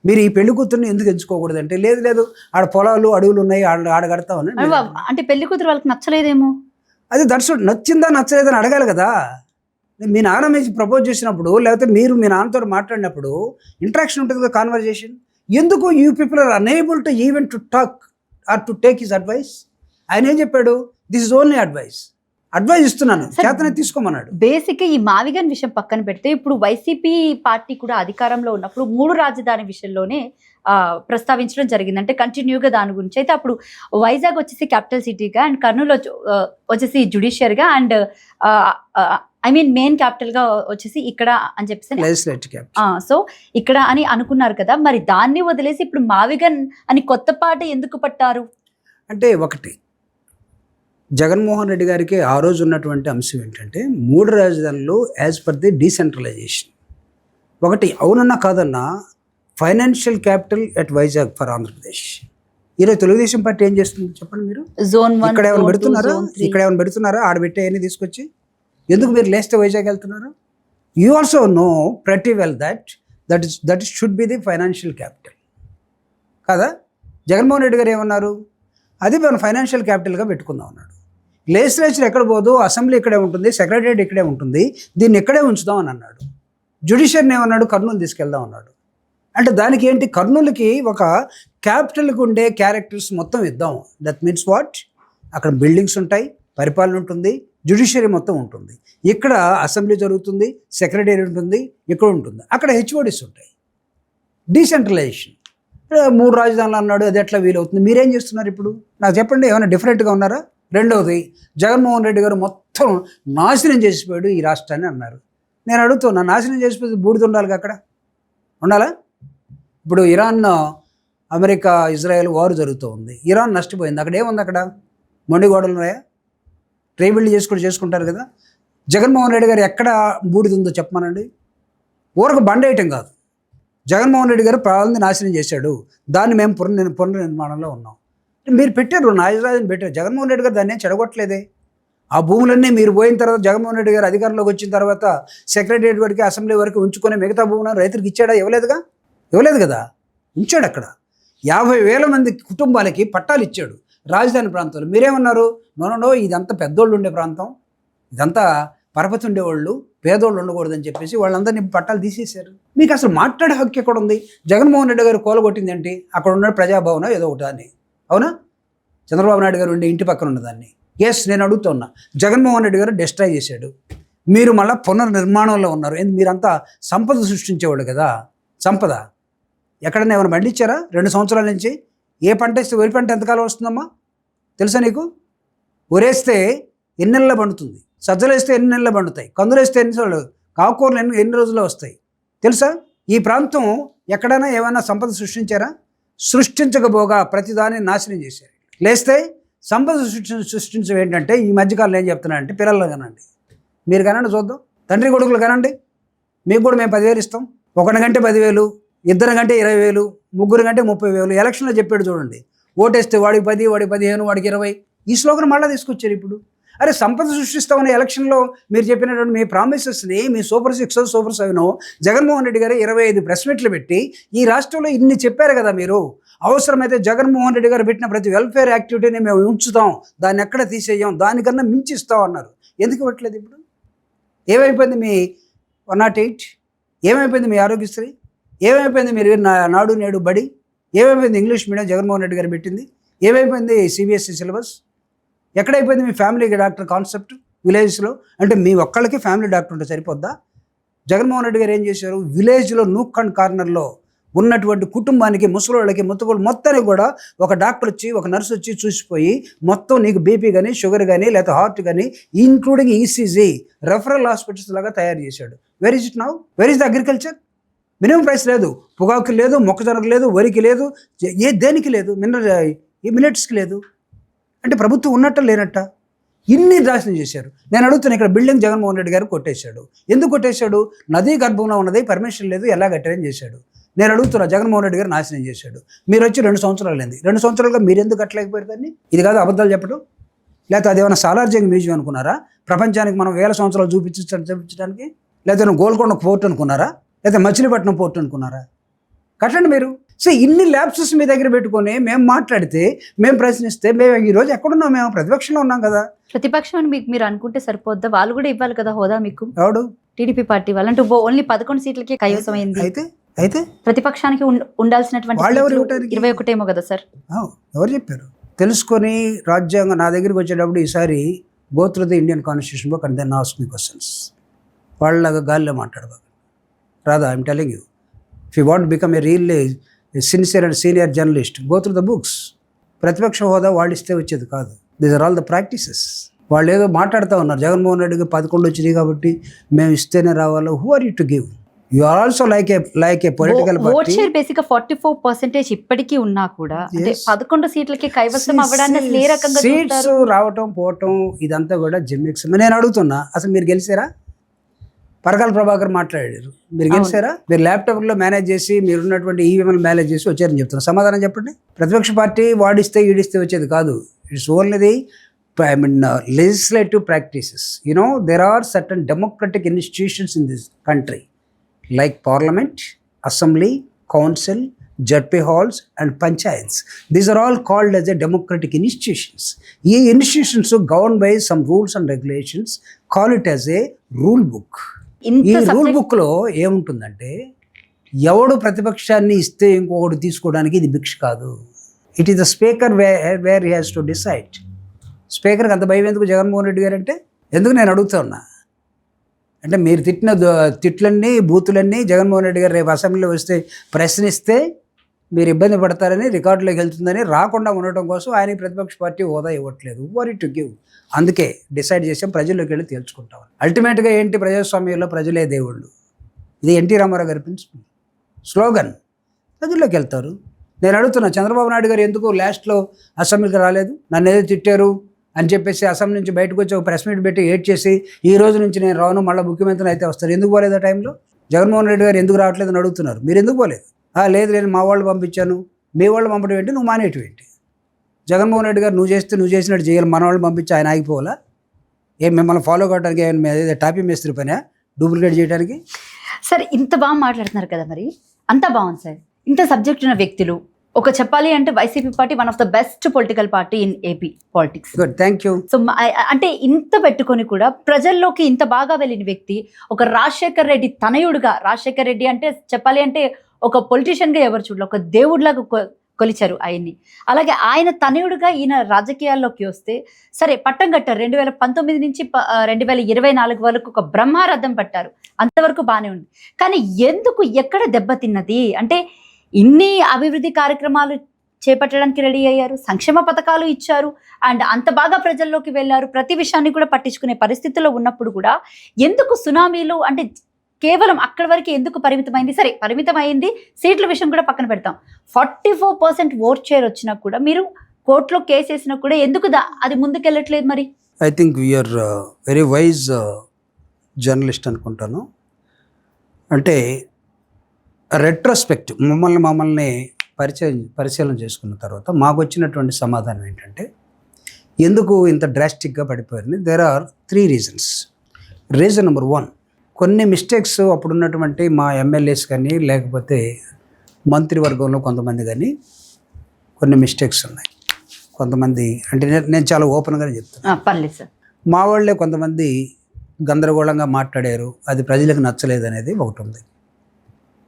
మీరు ఈ పెళ్లి కూతుర్ని ఎందుకు ఎంచుకోకూడదు అంటే, లేదు ఆడ పొలాలు అడవులు ఉన్నాయి, ఆడ కడతామని. అంటే పెళ్లి కూతురు వాళ్ళకి నచ్చలేదేమో. అది దర్శకుడు నచ్చిందా నచ్చలేదని అడగాలి కదా. మీ నాన్న మీకు ప్రపోజ్ చేసినప్పుడు, లేకపోతే మీరు మీ నాన్నతో మాట్లాడినప్పుడు ఇంటరాక్షన్ ఉంటుంది కదా, కాన్వర్జేషన్. ఎందుకు you people are unable to even to talk or to take his advice? ఆయన ఏం చెప్పాడు? దిస్ ఇస్ ఓన్లీ అడ్వైస్ ఇస్తున్నాను, చేతనే తీసుకోమన్నాడు. బేసిక్ ఈ మావిగన్ విషయం పక్కన పెడితే, ఇప్పుడు వైసీపీ పార్టీ కూడా అధికారంలో ఉన్నప్పుడు 3 రాజధాని విషయంలోనే ప్రస్తావించడం జరిగింది. అంటే కంటిన్యూగా దాని గురించి. అయితే అప్పుడు వైజాగ్ వచ్చేసి క్యాపిటల్ సిటీగా, అండ్ కర్నూలు వచ్చేసి జ్యుడిషియర్గా, అండ్ మెయిన్ క్యాపిటల్ గా వచ్చేసి ఇక్కడ అని చెప్పేసి, సో ఇక్కడ అని అనుకున్నారు కదా. మరి దాన్ని వదిలేసి ఇప్పుడు మావిగన్ అని కొత్త పాట ఎందుకు పట్టారు? అంటే ఒకటి, జగన్మోహన్ రెడ్డి గారికి ఆ రోజు ఉన్నటువంటి అంశం ఏంటంటే, 3 రాజధానులు యాజ్ పర్ ది డీసెంట్రలైజేషన్. ఒకటి అవునన్నా కాదన్నా, financial capital at Vizag for Andhra Pradesh. ఈరోజు తెలుగుదేశం పార్టీ ఏం చేస్తుంది చెప్పండి? మీరు జోన్ 1 ఇక్కడ ఏమైనా పెడుతున్నారా? ఆడ పెట్టేయని తీసుకొచ్చి ఎందుకు మీరు లేస్తే వైజాగ్ వెళ్తున్నారు? యూ ఆల్సో నో ప్రతి well that should be the financial capital కదా. జగన్మోహన్ రెడ్డి గారు ఏమన్నారు? అది మనం ఫైనాన్షియల్ క్యాపిటల్గా పెట్టుకుందాం అన్నాడు. లెజిస్లేచర్ ఎక్కడ పోదు, అసెంబ్లీ ఇక్కడే ఉంటుంది, సెక్రటరియట్ ఇక్కడే ఉంటుంది, దీన్ని ఇక్కడే ఉంచుదాం అని అన్నాడు. జ్యుడిషియర్ని ఏమన్నాడు? కర్నూలు తీసుకెళ్దాం అన్నాడు. అంటే దానికి ఏంటి? కర్నూలుకి ఒక క్యాపిటల్కి ఉండే క్యారెక్టర్స్ మొత్తం ఇద్దాం. That means what? అక్కడ బిల్డింగ్స్ ఉంటాయి, పరిపాలన ఉంటుంది, జ్యుడిషియరీ మొత్తం ఉంటుంది. ఇక్కడ అసెంబ్లీ జరుగుతుంది, సెక్రటరీ ఉంటుంది, ఇక్కడ ఉంటుంది, అక్కడ హెచ్ఓడిస్ ఉంటాయి. డీసెంట్రలైజేషన్. 3 రాజధానులు అన్నాడు, అది ఎట్లా వీలవుతుంది? మీరేం చేస్తున్నారు ఇప్పుడు? నాకు చెప్పండి, ఏమైనా డిఫరెంట్గా ఉన్నారా? రెండవది, జగన్మోహన్ రెడ్డి గారు మొత్తం నాశనం చేసిపోయాడు ఈ రాష్ట్రాన్ని అన్నారు. నేను అడుగుతున్నా, నాశనం చేసిపోతే బూడిద ఉండాలిగా, అక్కడ ఉండాలా? ఇప్పుడు ఇరాన్, అమెరికా, ఇజ్రాయెల్ వారు జరుగుతూ ఉంది, ఇరాన్ నష్టపోయింది, అక్కడ ఏముంది? అక్కడ మొండి గోడలు ఉన్నాయా? ట్రైబిల్డ్ చేసుకుంటారు కదా. జగన్మోహన్ రెడ్డి గారు ఎక్కడ బూడిద ఉందో చెప్పమనండి. ఊరకు బండేయటం కాదు, జగన్మోహన్ రెడ్డి గారు ప్రాణాలను నాశనం చేశాడు, దాన్ని మేము పునర్నిర్మాణంలో ఉన్నాం. మీరు పెట్టారు, నాయరాజుని పెట్టారు, జగన్మోహన్ రెడ్డి గారు దాన్ని ఏం చెడగొట్టలేదే. ఆ భూములన్నీ మీరు పోయిన తర్వాత, జగన్మోహన్ రెడ్డి గారు అధికారంలోకి వచ్చిన తర్వాత సెక్రటరియట్ వరకు, అసెంబ్లీ వరకు ఉంచుకొని మిగతా భూములను రైతులకు ఇచ్చాడా? ఇవ్వలేదు కదా. ఉంచాడు. అక్కడ 50,000 మంది కుటుంబాలకి పట్టాలు ఇచ్చాడు రాజధాని ప్రాంతంలో. మీరేమన్నారు? నో ఇదంతా పెద్దోళ్ళు ఉండే ప్రాంతం, ఇదంతా పరపతి ఉండేవాళ్ళు, పేదోళ్ళు ఉండకూడదని చెప్పేసి వాళ్ళందరినీ పట్టాలు తీసేశారు. మీకు అసలు మాట్లాడే హక్కు ఎక్కడ ఉంది? జగన్మోహన్ రెడ్డి గారు కోలగొట్టింది ఏంటి? అక్కడ ఉన్న ప్రజాభవనం ఏదో ఒకటి అని, అవునా? చంద్రబాబు నాయుడు గారు ఉండే ఇంటి పక్కన ఉన్నదాన్ని. ఎస్, నేను అడుగుతున్నా, జగన్మోహన్ రెడ్డి గారు డిస్ట్రాయ్ చేశాడు, మీరు మళ్ళీ పునర్నిర్మాణంలో ఉన్నారు. మీరంతా సంపద సృష్టించేవాళ్ళు కదా. సంపద ఎక్కడన్నా ఏమైనా పండించారా 2 సంవత్సరాల నుంచి? ఏ పంట వేస్తే వరి పంట ఎంతకాలం వస్తుందమ్మా తెలుసా నీకు? వరేస్తే ఎన్ని నెలలు పండుతుంది, సజ్జలు వేస్తే ఎన్ని నెలలు పండుతాయి, కందులు వేస్తే ఎన్నిసార్లు, కాకూరలు ఎన్ని రోజుల్లో వస్తాయి తెలుసా? ఈ ప్రాంతం ఎక్కడైనా ఏమైనా సంపద సృష్టించారా? సృష్టించకపోగా ప్రతిదాన్ని నాశనం చేశారు. లేస్తే సంపద సృష్టించడం ఏంటంటే, ఈ మధ్యకాలంలో ఏం చెప్తున్నానంటే, పిల్లలు కనండి, మీరు కనండి చూద్దాం, తండ్రి కొడుకులు కనండి, మీకు కూడా మేము 10,000 ఇస్తాం, ఒకరి కంటే 10,000, 2 కంటే 20,000, 3 కంటే 30,000. ఎలక్షన్లో చెప్పాడు చూడండి, ఓటేస్తే వాడికి 10, వాడికి 15, వాడికి 20. ఈ స్లోగన్ మళ్ళీ తీసుకొచ్చారు ఇప్పుడు. అరే, సంపద సృష్టిస్తామని ఎలక్షన్లో మీరు చెప్పినటువంటి మీ ప్రామిసెస్ని, మీ సూపర్ 6, సూపర్ 7 జగన్మోహన్ రెడ్డి గారు 25 ప్రెస్ మీట్లు పెట్టి ఈ రాష్ట్రంలో ఇన్ని చెప్పారు కదా మీరు. అవసరమైతే జగన్మోహన్ రెడ్డి గారు పెట్టిన ప్రతి వెల్ఫేర్ యాక్టివిటీని మేము ఉంచుతాం, దాన్ని ఎక్కడ తీసేయం, దానికన్నా మించి ఇస్తాం అన్నారు. ఎందుకు ఇవ్వట్లేదు ఇప్పుడు? ఏమైపోయింది మీ 108? ఏమైపోయింది మీ ఆరోగ్యశ్రీ? ఏమైపోయింది మీరు నాడు నేడు బడి? ఏమైపోయింది ఇంగ్లీష్ మీడియం జగన్మోహన్ రెడ్డి గారు పెట్టింది? ఏమైపోయింది సిబిఎస్ఈ సిలబస్? ఎక్కడైపోయింది మీ ఫ్యామిలీ డాక్టర్ కాన్సెప్ట్? విలేజ్లో? అంటే మీ ఒక్కళ్ళకి ఫ్యామిలీ డాక్టర్ ఉంటే సరిపోద్దా? జగన్మోహన్ రెడ్డి గారు ఏం చేశారు? విలేజ్లో నూక్ అండ్ కార్నర్లో ఉన్నటువంటి కుటుంబానికి, ముసలోళ్ళకి, ముత్తకోళ్ళు మొత్తానికి కూడా ఒక డాక్టర్ వచ్చి, ఒక నర్స్ వచ్చి చూసిపోయి మొత్తం నీకు బీపీ కానీ, షుగర్ కానీ, లేకపోతే హార్ట్ కానీ, ఇంక్లూడింగ్ ఈసీజీ రెఫరల్ హాస్పిటల్స్ లాగా తయారు చేశాడు. Where is it now? Where is the agriculture? Minimum price లేదు, పొగాకు లేదు, మొక్కజొన్నకు లేదు, వరికి లేదు, దేనికి లేదు, మిల్లెట్స్కి లేదు. అంటే ప్రభుత్వం ఉన్నట్ట లేనట్ట? ఇన్ని నాశనం చేశారు. నేను అడుగుతున్నా, ఇక్కడ బిల్డింగ్ జగన్మోహన్ రెడ్డి గారు కొట్టేశాడు. ఎందుకు కొట్టేశాడు? నదీ గర్భంలో ఉన్నది, పర్మిషన్ లేదు, ఎలా కట్టారని చేశాడు. నేను అడుగుతున్నా, జగన్మోహన్ రెడ్డి గారు నాశనం చేశాడు. మీరు వచ్చి 2 సంవత్సరాలు అయింది. 2 సంవత్సరాలుగా మీరు ఎందుకు కట్టలేకపోయారు దాన్ని? ఇది కాదు అబద్ధాలు చెప్పడం. లేకపోతే అదేమైనా సాలార్జంగ్ మ్యూజియం అనుకున్నారా? ప్రపంచానికి మనం 1000 సంవత్సరాలు చూపించడానికి? లేకపోతే గోల్కొండ పోర్ట్ అనుకున్నారా? లేకపోతే మచిలీపట్నం పోర్ట్ అనుకున్నారా? కట్టండి మీరు. సో ఇన్ని ల్యాబ్సెస్ మీ దగ్గర పెట్టుకొని మేము మాట్లాడితే, మేము ప్రశ్నిస్తే, మేము ఈరోజు ఎక్కడున్నాం? మేము ప్రతిపక్షంలో ఉన్నాం కదా. ప్రతిపక్షం అని మీరు అనుకుంటే సరిపోద్దా? వాళ్ళు కూడా ఇవ్వాలి కదా హోదా మీకు. ఎవడు? టీడీపీ పార్టీ వాళ్ళు. అంటే ఓన్లీ 11 సీట్లకే కైవసం అయింది. అయితే ప్రతిపక్షానికి ఉండాల్సినటువంటి 21 ఏమో కదా సార్. ఎవరు చెప్పారు? తెలుసుకొని రాజ్యాంగం నా దగ్గరికి వచ్చేటప్పుడు ఈసారి go through the Indian constitution book and then ask me questions. వాళ్ళలాగా గాల్లో మాట్లాడబాక. రాదా, I'm telling you, if you want become a really sincere and senior journalist, go through the books. ప్రతిపక్ష హోదా వాళ్ళు ఇస్తే వచ్చేది కాదు. These are all the practices. వాళ్ళు ఏదో మాట్లాడుతూ ఉన్నారు, జగన్మోహన్ రెడ్డికి 11 వచ్చినాయి కాబట్టి మేము ఇస్తేనే రావాలి. Who are you to give? You are also like a political party. Vote share basic గా 44% ఇప్పటికీ ఉన్నా కూడా, అంటే 11 సీట్లకి కైవసం అవ్వడాన్ని అసలు ఏ రకంగా సీట్స్ రావటం పోవటం ఇదంతా కూడా జిమ్మిక్స్. నేను అడుగుతున్నా, అసలు మీరు గెలిచారా? పరకాల ప్రభాకర్ మాట్లాడారు, మీరు గెలిచారా? మీరు ల్యాప్టాప్లో మేనేజ్ చేసి, మీరున్నటువంటి ఈవీఎంలు మేనేజ్ చేసి వచ్చారని చెప్తున్నారు. సమాధానం చెప్పండి. ప్రతిపక్ష పార్టీ వాడిస్తే ఈడిస్తే వచ్చేది కాదు. It's only the legislative practices. There are certain democratic institutions in this country like parliament, assembly, council, ZP halls and panchayats. These are all called as a democratic institutions. ఈ institutions governed by some rules and regulations. Call it as a rule book. ఈ rule బుక్లో ఏముంటుందంటే, ఎవడు ప్రతిపక్షాన్ని ఇస్తే ఇంకొకటి తీసుకోవడానికి ఇది భిక్ష కాదు. It is the speaker where he has to decide. స్పీకర్కి అంత భయం ఎందుకు జగన్మోహన్ రెడ్డి గారు అంటే? ఎందుకు నేను అడుగుతా ఉన్నా అంటే, మీరు తిట్టిన తిట్లన్నీ, బూతులన్నీ జగన్మోహన్ రెడ్డి గారు రేపు అసెంబ్లీలో వస్తే ప్రశ్నిస్తే మీరు ఇబ్బంది పడతారని, రికార్డులోకి వెళ్తుందని రాకుండా ఉండటం కోసం ఆయన ప్రతిపక్ష పార్టీ హోదా ఇవ్వట్లేదు. Worry to give. అందుకే డిసైడ్ చేసాం, ప్రజల్లోకి వెళ్ళి తేల్చుకుంటాం. అల్టిమేట్గా ఏంటి? ప్రజాస్వామ్యంలో ప్రజలే దేవుళ్ళు. ఇది ఎన్టీ రామారావు గారి ప్రిన్సిపల్ స్లోగన్. ప్రజల్లోకి వెళ్తారు. నేను అడుగుతున్నా, చంద్రబాబు నాయుడు గారు ఎందుకు లాస్ట్లో అసెంబ్లీకి రాలేదు? నన్ను ఏదో తిట్టారు అని చెప్పేసి అసెంబ్లీ నుంచి బయటకు వచ్చి ఒక ప్రెస్ మీట్ పెట్టి ఏడ్ చేసి, ఈ రోజు నుంచి నేను రాను, మళ్ళీ ముఖ్యమంత్రిని అయితే వస్తారు. ఎందుకు పోలేదు ఆ టైంలో? జగన్మోహన్ రెడ్డి గారు ఎందుకు రావట్లేదు అని అడుగుతున్నారు. మీరు ఎందుకు పోలేదు? లేదు నేను మా వాళ్ళు పంపించాను. మీ వాళ్ళు పంపడం ఏంటి, నువ్వు మానేయటం ఏంటి? జగన్మోహన్ రెడ్డి గారు నువ్వు చేసినట్టు చేయాలి, మన వాళ్ళు పంపించి ఆయన ఆగిపోవాలా? మిమ్మల్ని ఫాలో కావడానికి ఏదైతే టాపీ మేస్త్రి పని డూప్లికేట్ చేయడానికి? సార్ ఇంత బాగా మాట్లాడుతున్నారు కదా, మరి అంతా బాగుంది సార్. ఇంత సబ్జెక్ట్ ఉన్న వ్యక్తులు, ఒక చెప్పాలి అంటే YCP party one of the best political party in AP politics. Good, thank you. So అంటే ఇంత పెట్టుకొని కూడా ప్రజల్లోకి ఇంత బాగా వెళ్ళిన వ్యక్తి, ఒక రాజశేఖర్ రెడ్డి తనయుడుగా, రాజశేఖర్ రెడ్డి అంటే చెప్పాలి అంటే ఒక పొలిటీషియన్గా ఎవరు చూడలే, ఒక దేవుడిలాగా కొలిచారు ఆయన్ని. అలాగే ఆయన తనయుడుగా ఈయన రాజకీయాల్లోకి వస్తే సరే పట్టం కట్టారు. 2019 నుంచి 2024 వరకు ఒక బ్రహ్మారథం పట్టారు. అంతవరకు బాగానే ఉంది. కానీ ఎందుకు ఎక్కడ దెబ్బతిన్నది అంటే, ఇన్ని అభివృద్ధి కార్యక్రమాలు చేపట్టడానికి రెడీ అయ్యారు, సంక్షేమ పథకాలు ఇచ్చారు, అండ్ అంత బాగా ప్రజల్లోకి వెళ్ళారు, ప్రతి విషయాన్ని కూడా పట్టించుకునే పరిస్థితుల్లో ఉన్నప్పుడు కూడా ఎందుకు సునామీలు అంటే కేవలం అక్కడి వరకు ఎందుకు పరిమితమైంది? సరే పరిమితమైంది, సీట్ల విషయం కూడా పక్కన పెడతాం. 44% ఓట్ షేర్ వచ్చినా కూడా, మీరు కోర్టులో కేసు వేసినా కూడా ఎందుకు అది ముందుకెళ్ళట్లేదు? మరి I think we're very wise journalist అనుకుంటాను. అంటే రెట్రోస్పెక్టివ్ మమ్మల్ని పరిశీలన చేసుకున్న తర్వాత మాకు వచ్చినటువంటి సమాధానం ఏంటంటే, ఎందుకు ఇంత డ్రాస్టిక్గా పడిపోయింది? There are 3 reasons. Reason number 1, కొన్ని మిస్టేక్స్ అప్పుడున్నటువంటి మా ఎమ్మెల్యేస్ కానీ, లేకపోతే మంత్రివర్గంలో కొంతమంది కానీ కొన్ని మిస్టేక్స్ ఉన్నాయి. కొంతమంది అంటే నేను చాలా ఓపెన్గానే చెప్తాను. పర్లేదు సార్. మా వాళ్ళే కొంతమంది గందరగోళంగా మాట్లాడారు, అది ప్రజలకు నచ్చలేదు అనేది ఒకటి ఉంది.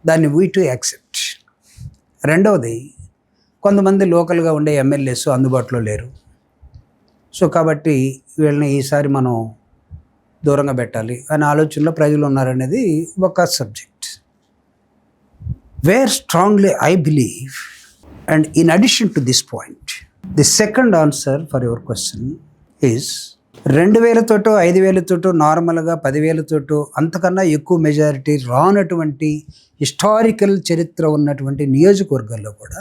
దాన్ని వీ టు యాక్సెప్ట్. రెండవది, కొంతమంది లోకల్గా ఉండే ఎమ్మెల్యేస్ అందుబాటులో లేరు. సో కాబట్టి వీళ్ళని ఈసారి మనం దూరంగా పెట్టాలి అనే ఆలోచనలో ప్రజలు ఉన్నారనేది ఒక subject. Where strongly I believe, and in addition to this point, the second answer for your question is 2000తోటో 5000తోటో నార్మల్గా 10,000తోటో అంతకన్నా ఎక్కువ మెజారిటీ రానటువంటి హిస్టారికల్ చరిత్ర ఉన్నటువంటి నియోజకవర్గాల్లో కూడా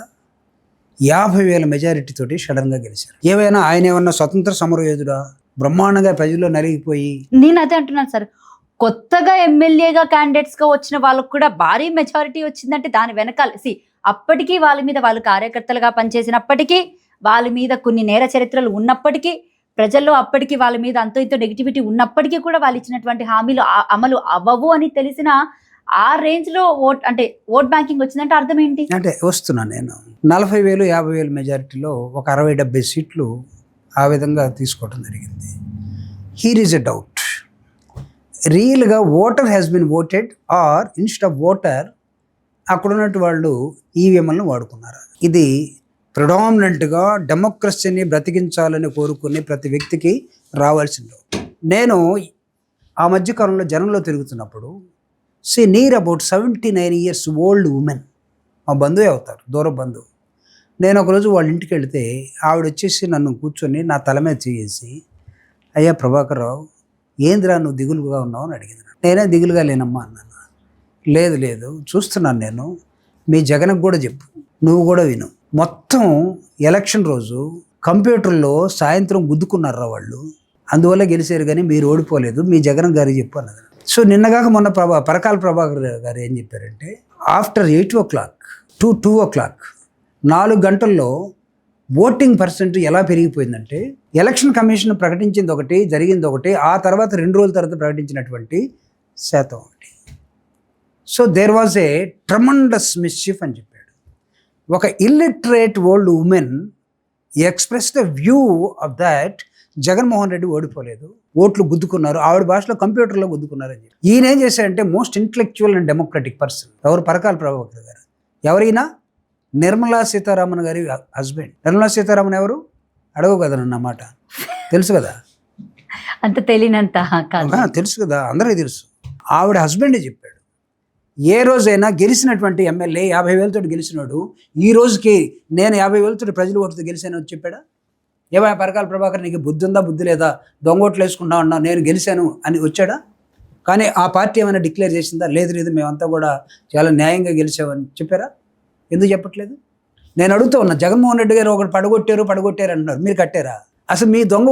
50,000 మెజారిటీ తోటి సడన్గా గెలిచారు. ఏమైనా ఆయన ఏమన్నా స్వతంత్ర సమరయోధుడా, బ్రహ్మాండంగా ప్రజల్లో నలిగిపోయి? నేను అదే అంటున్నాను సార్, కొత్తగా ఎమ్మెల్యేగా క్యాండిడేట్స్ గా వచ్చిన వాళ్ళకు కూడా భారీ మెజారిటీ వచ్చిందంటే దాని వెనకాల అప్పటికీ వాళ్ళ మీద వాళ్ళు కార్యకర్తలుగా పనిచేసినప్పటికీ, వాళ్ళ మీద కొన్ని నేర చరిత్రలు ఉన్నప్పటికీ, ప్రజల్లో అప్పటికి వాళ్ళ మీద అంతో ఇంతో నెగిటివిటీ ఉన్నప్పటికీ కూడా వాళ్ళు ఇచ్చినటువంటి హామీలు అమలు అవ్వవు అని తెలిసిన ఆ రేంజ్ లో ఓట్ బ్యాంకింగ్ వచ్చిందంటే అర్థం ఏంటి? అంటే వస్తున్నాను నేను 40,000 50,000 మెజారిటీలో ఒక 60-70 సీట్లు ఆ విధంగా తీసుకోవడం జరిగింది. హీర్ ఈజ్ ఎ డౌట్, రియల్గా voter has been voted or instead of voter అక్కడ ఉన్నట్టు వాళ్ళు ఈవీఎంలను వాడుకున్నారు. ఇది ప్రిడామినెంట్గా డెమోక్రసీని బ్రతికించాలని కోరుకునే ప్రతి వ్యక్తికి రావాల్సింది. నేను ఆ మధ్యకాలంలో జనంలో తిరుగుతున్నప్పుడు near about 79 years old women, మా బంధువే అవుతారు, దూర బంధువు. నేను ఒకరోజు వాళ్ళ ఇంటికి వెళితే ఆవిడ వచ్చేసి నన్ను కూర్చొని నా తల మీద చేసి, అయ్యా ప్రభాకర్ రావు, ఏందిరా నువ్వు దిగులుగా ఉన్నావు అని అడిగింది. నేనే దిగులుగా లేనమ్మా అన్నాను. లేదు లేదు చూస్తున్నాను నేను, మీ జగన్కి కూడా చెప్పు, నువ్వు కూడా విను. మొత్తం ఎలక్షన్ రోజు కంప్యూటర్లో సాయంత్రం గుద్దుకున్నారా వాళ్ళు, అందువల్ల గెలిచారు కానీ మీరు ఓడిపోలేదు, మీ జగన్ గారికి చెప్పు అన్నది. సో నిన్నగాక మొన్న పరకాల ప్రభాకర్ గారు ఏం చెప్పారంటే, ఆఫ్టర్ 8 o'clock to 2 o'clock 4 గంటల్లో ఓటింగ్ పర్సెంట్ ఎలా పెరిగిపోయిందంటే, ఎలక్షన్ కమిషన్ ప్రకటించింది ఒకటి, జరిగింది ఒకటి, ఆ తర్వాత 2 రోజుల తర్వాత ప్రకటించినటువంటి శాతం ఒకటి. So there was a tremendous mischief అని చెప్పాడు. ఒక illiterate old women express the view of that Jaganmohan Reddy ఓడిపోలేదు, ఓట్లు గుద్దుకున్నారు, ఆవిడ భాషలో కంప్యూటర్లో గుద్దుకున్నారు అని చెప్పి. ఈయన ఏం చేశాడంటే, most intellectual and democratic person ఎవరు? పరకాల ప్రభాకర్ గారు. ఎవరైనా? నిర్మలా సీతారామన్ గారి హస్బెండ్. నిర్మలా సీతారామన్ ఎవరు అడగవు కదా నన్న మాట, తెలుసు కదా, అంత తెలియనంత తెలుసు కదా, అందరికీ తెలుసు. ఆవిడ హస్బెండే చెప్పాడు, ఏ రోజైనా గెలిచినటువంటి ఎమ్మెల్యే 50,000 తోటి గెలిచినాడు, ఈ రోజుకి నేను 50,000 తోటి ప్రజల ఓటుతో గెలిచాను అని చెప్పాడా? ఏమైనా పరకాల ప్రభాకర్ నీకు బుద్ధి ఉందా, బుద్ధి లేదా, దొంగ ఓట్లు వేసుకుంటా ఉన్నా, నేను గెలిచాను అని వచ్చాడా? కానీ ఆ పార్టీ ఏమైనా డిక్లేర్ చేసిందా? లేదు లేదు, మేమంతా కూడా చాలా న్యాయంగా గెలిచామని చెప్పారా? ఎందుకు చెప్పట్లేదు? నేను అడుగుతూ ఉన్నా, జగన్మోహన్ రెడ్డి గారు ఒకటి పడగొట్టారు అంటున్నారు, మీరు కట్టారా? అసలు మీ దొంగ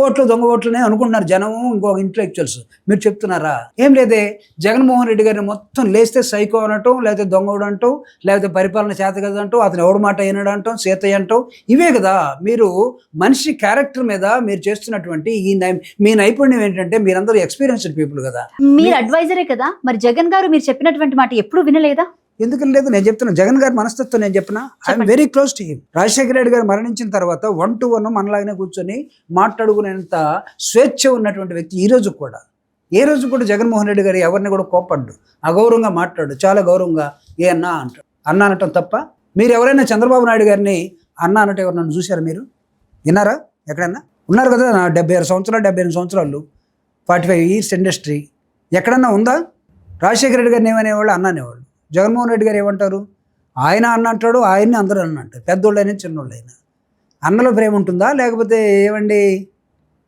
ఓట్లనే అనుకుంటున్నారు జనము, ఇంకొక ఇంటలెక్చువల్స్. మీరు చెప్తున్నారా? ఏం లేదే, జగన్మోహన్ రెడ్డి గారిని మొత్తం లేస్తే సైకో అనటం, లేకపోతే దొంగోడు అంటాం, లేకపోతే పరిపాలన చేత కదా అంటాం, అతను ఎవడు మాట అయినాడు అంటాం, సీతయ్య అంటాం, ఇవే కదా మీరు మనిషి క్యారెక్టర్ మీద మీరు చేస్తున్నటువంటి మీ నైపుణ్యం ఏంటంటే, మీరందరూ ఎక్స్పీరియన్స్డ్ పీపుల్ కదా, మీరు అడ్వైజరే కదా. మరి జగన్ గారు మీరు చెప్పినటువంటి మాట ఎప్పుడు వినలేదా? ఎందుకు లేదు? నేను చెప్తున్నా, జగన్ గారి మనస్తత్వం నేను చెప్పినా, I'm very close to him. Rajasekhara Reddy గారు మరణించిన తర్వాత 1-to-1 మనలాగానే కూర్చొని మాట్లాడుకునేంత స్వేచ్ఛ ఉన్నటువంటి వ్యక్తి ఈ రోజు కూడా. ఏ రోజు కూడా జగన్మోహన్ రెడ్డి గారు ఎవరిని కూడా కోప్పడ్డు, అగౌరవంగా మాట్లాడు, చాలా గౌరవంగా ఏ అన్నా అంటాడు. అన్న అనటం తప్ప. మీరు ఎవరైనా చంద్రబాబు నాయుడు గారిని అన్న అనటం ఎవరు నన్ను చూశారు? మీరు విన్నారా? ఎక్కడన్నా ఉన్నారు కదా, 76 సంవత్సరాలు 78 సంవత్సరాలు 45 years ఇండస్ట్రీ, ఎక్కడన్నా ఉందా? రాజశేఖర రెడ్డి గారిని ఏమనేవాళ్ళు? అన్న అనేవాళ్ళు. జగన్మోహన్ రెడ్డి గారు ఏమంటారు? ఆయన అన్న అంటాడు, ఆయన్ని అందరూ అన్న అంటారు, పెద్దోళ్ళైనా చిన్నోళ్ళైనా. అన్నలో ప్రేమ ఉంటుందా, లేకపోతే ఏమండి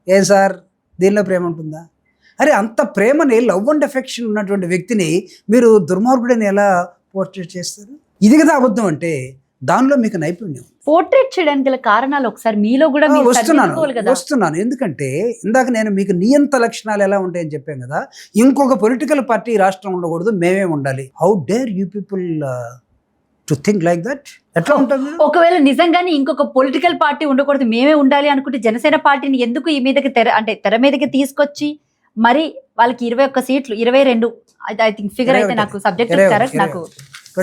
ఏం సార్ దీనిలో ప్రేమ ఉంటుందా? అరే అంత ప్రేమని, లవ్ అండ్ ఎఫెక్షన్ ఉన్నటువంటి వ్యక్తిని మీరు దుర్మార్గుడని ఎలా పోర్ట్రేట్ చేస్తారు? ఇది కదా అబద్ధం అంటే. దానిలో మీకు నైపుణ్యం. పోర్ట్రేట్ చేయడానికి గల కారణాలు ఒకసారి మీలో కూడా వస్తున్నాను. ఎందుకంటే ఇందాక నేను మీకు నియంత లక్షణాలు ఎలా ఉంటాయని చెప్పాను కదా, ఇంకొక పొలిటికల్ పార్టీ రాష్ట్రం ఉండకూడదు, మేమే ఉండాలి. How dare you people to think like that? ఎట్లా ఉంటుంది? ఒకవేళ నిజంగానే ఇంకొక పొలిటికల్ పార్టీ ఉండకూడదు, మేమే ఉండాలి అనుకుంటే జనసేన పార్టీని ఎందుకు ఈ మీదకి తెర మీదకి తీసుకొచ్చి మరి వాళ్ళకి 21 సీట్లు 22 ఐ థింక్ ఫిగర్ అయితే నాకు సబ్జెక్ట్ కరెక్ట్, నాకు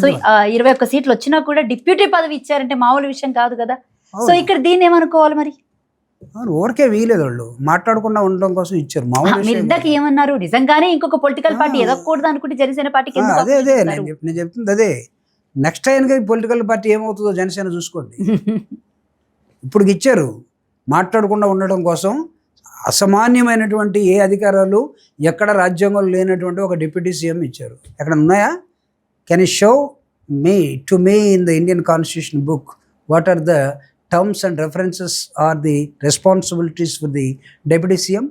సో 21 సీట్లు వచ్చినా కూడా డిప్యూటీ పదవి ఇచ్చారంటే మామూలు విషయం కాదు కదా. సో ఇక్కడ దీన్ని ఏమనుకోవాలి మరి? ఊరికే వీలేదు, వాళ్ళు మాట్లాడకుండా ఉండడం కోసం ఇచ్చారు. మీరు ఇందాక ఏమన్నారు? నిజంగానే ఇంకొక పొలిటికల్ పార్టీ ఎదగకూడదు అనుకుంటే జనసేన పార్టీకి అదే నేను చెప్తుంది అదే. నెక్స్ట్ టైంకి పొలిటికల్ పార్టీ ఏమవుతుందో జనసేన చూసుకోండి. ఇప్పుడు ఇచ్చారు మాట్లాడకుండా ఉండడం కోసం. అసామాన్యమైనటువంటి ఏ అధికారాలు ఎక్కడ రాజ్యాంగంలో లేనటువంటి ఒక డిప్యూటీ సీఎం ఇచ్చారు. ఎక్కడ ఉన్నాయా? Can you show to me in the Indian constitution book what are the terms and references are the responsibilities for the deputy CM?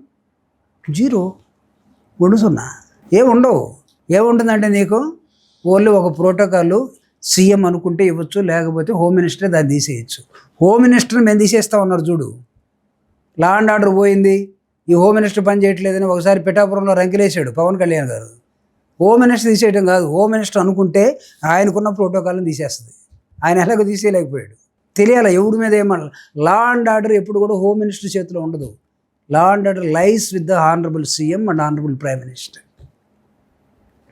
Zero. సున్నా. ఏముండవు. ఏముంటుందంటే నీకు ఓన్లీ ఒక ప్రోటోకాల్, సీఎం అనుకుంటే ఇవ్వచ్చు, లేకపోతే హోమ్ మినిస్టర్ దాన్ని తీసేయచ్చు. హోమ్ మినిస్టర్ని మేము తీసేస్తా ఉన్నారు చూడు. లా అండ్ ఆర్డర్ పోయింది, ఈ హోమ్ మినిస్టర్ పని చేయట్లేదని ఒకసారి పిఠాపురంలో రంకిలేసాడు పవన్ కళ్యాణ్ గారు. హోమ్ మినిస్టర్ తీసేయడం కాదు, హోమ్ మినిస్టర్ అనుకుంటే ఆయనకున్న ప్రోటోకాల్ని తీసేస్తుంది. ఆయన ఎలాగో తీసేయలేకపోయాడు. తెలియాలి ఎవరి మీద ఏమన్నా. లా అండ్ ఆర్డర్ ఎప్పుడు కూడా హోమ్ మినిస్టర్ చేతిలో ఉండదు. Law and order lies with the honourable CM and honourable prime minister.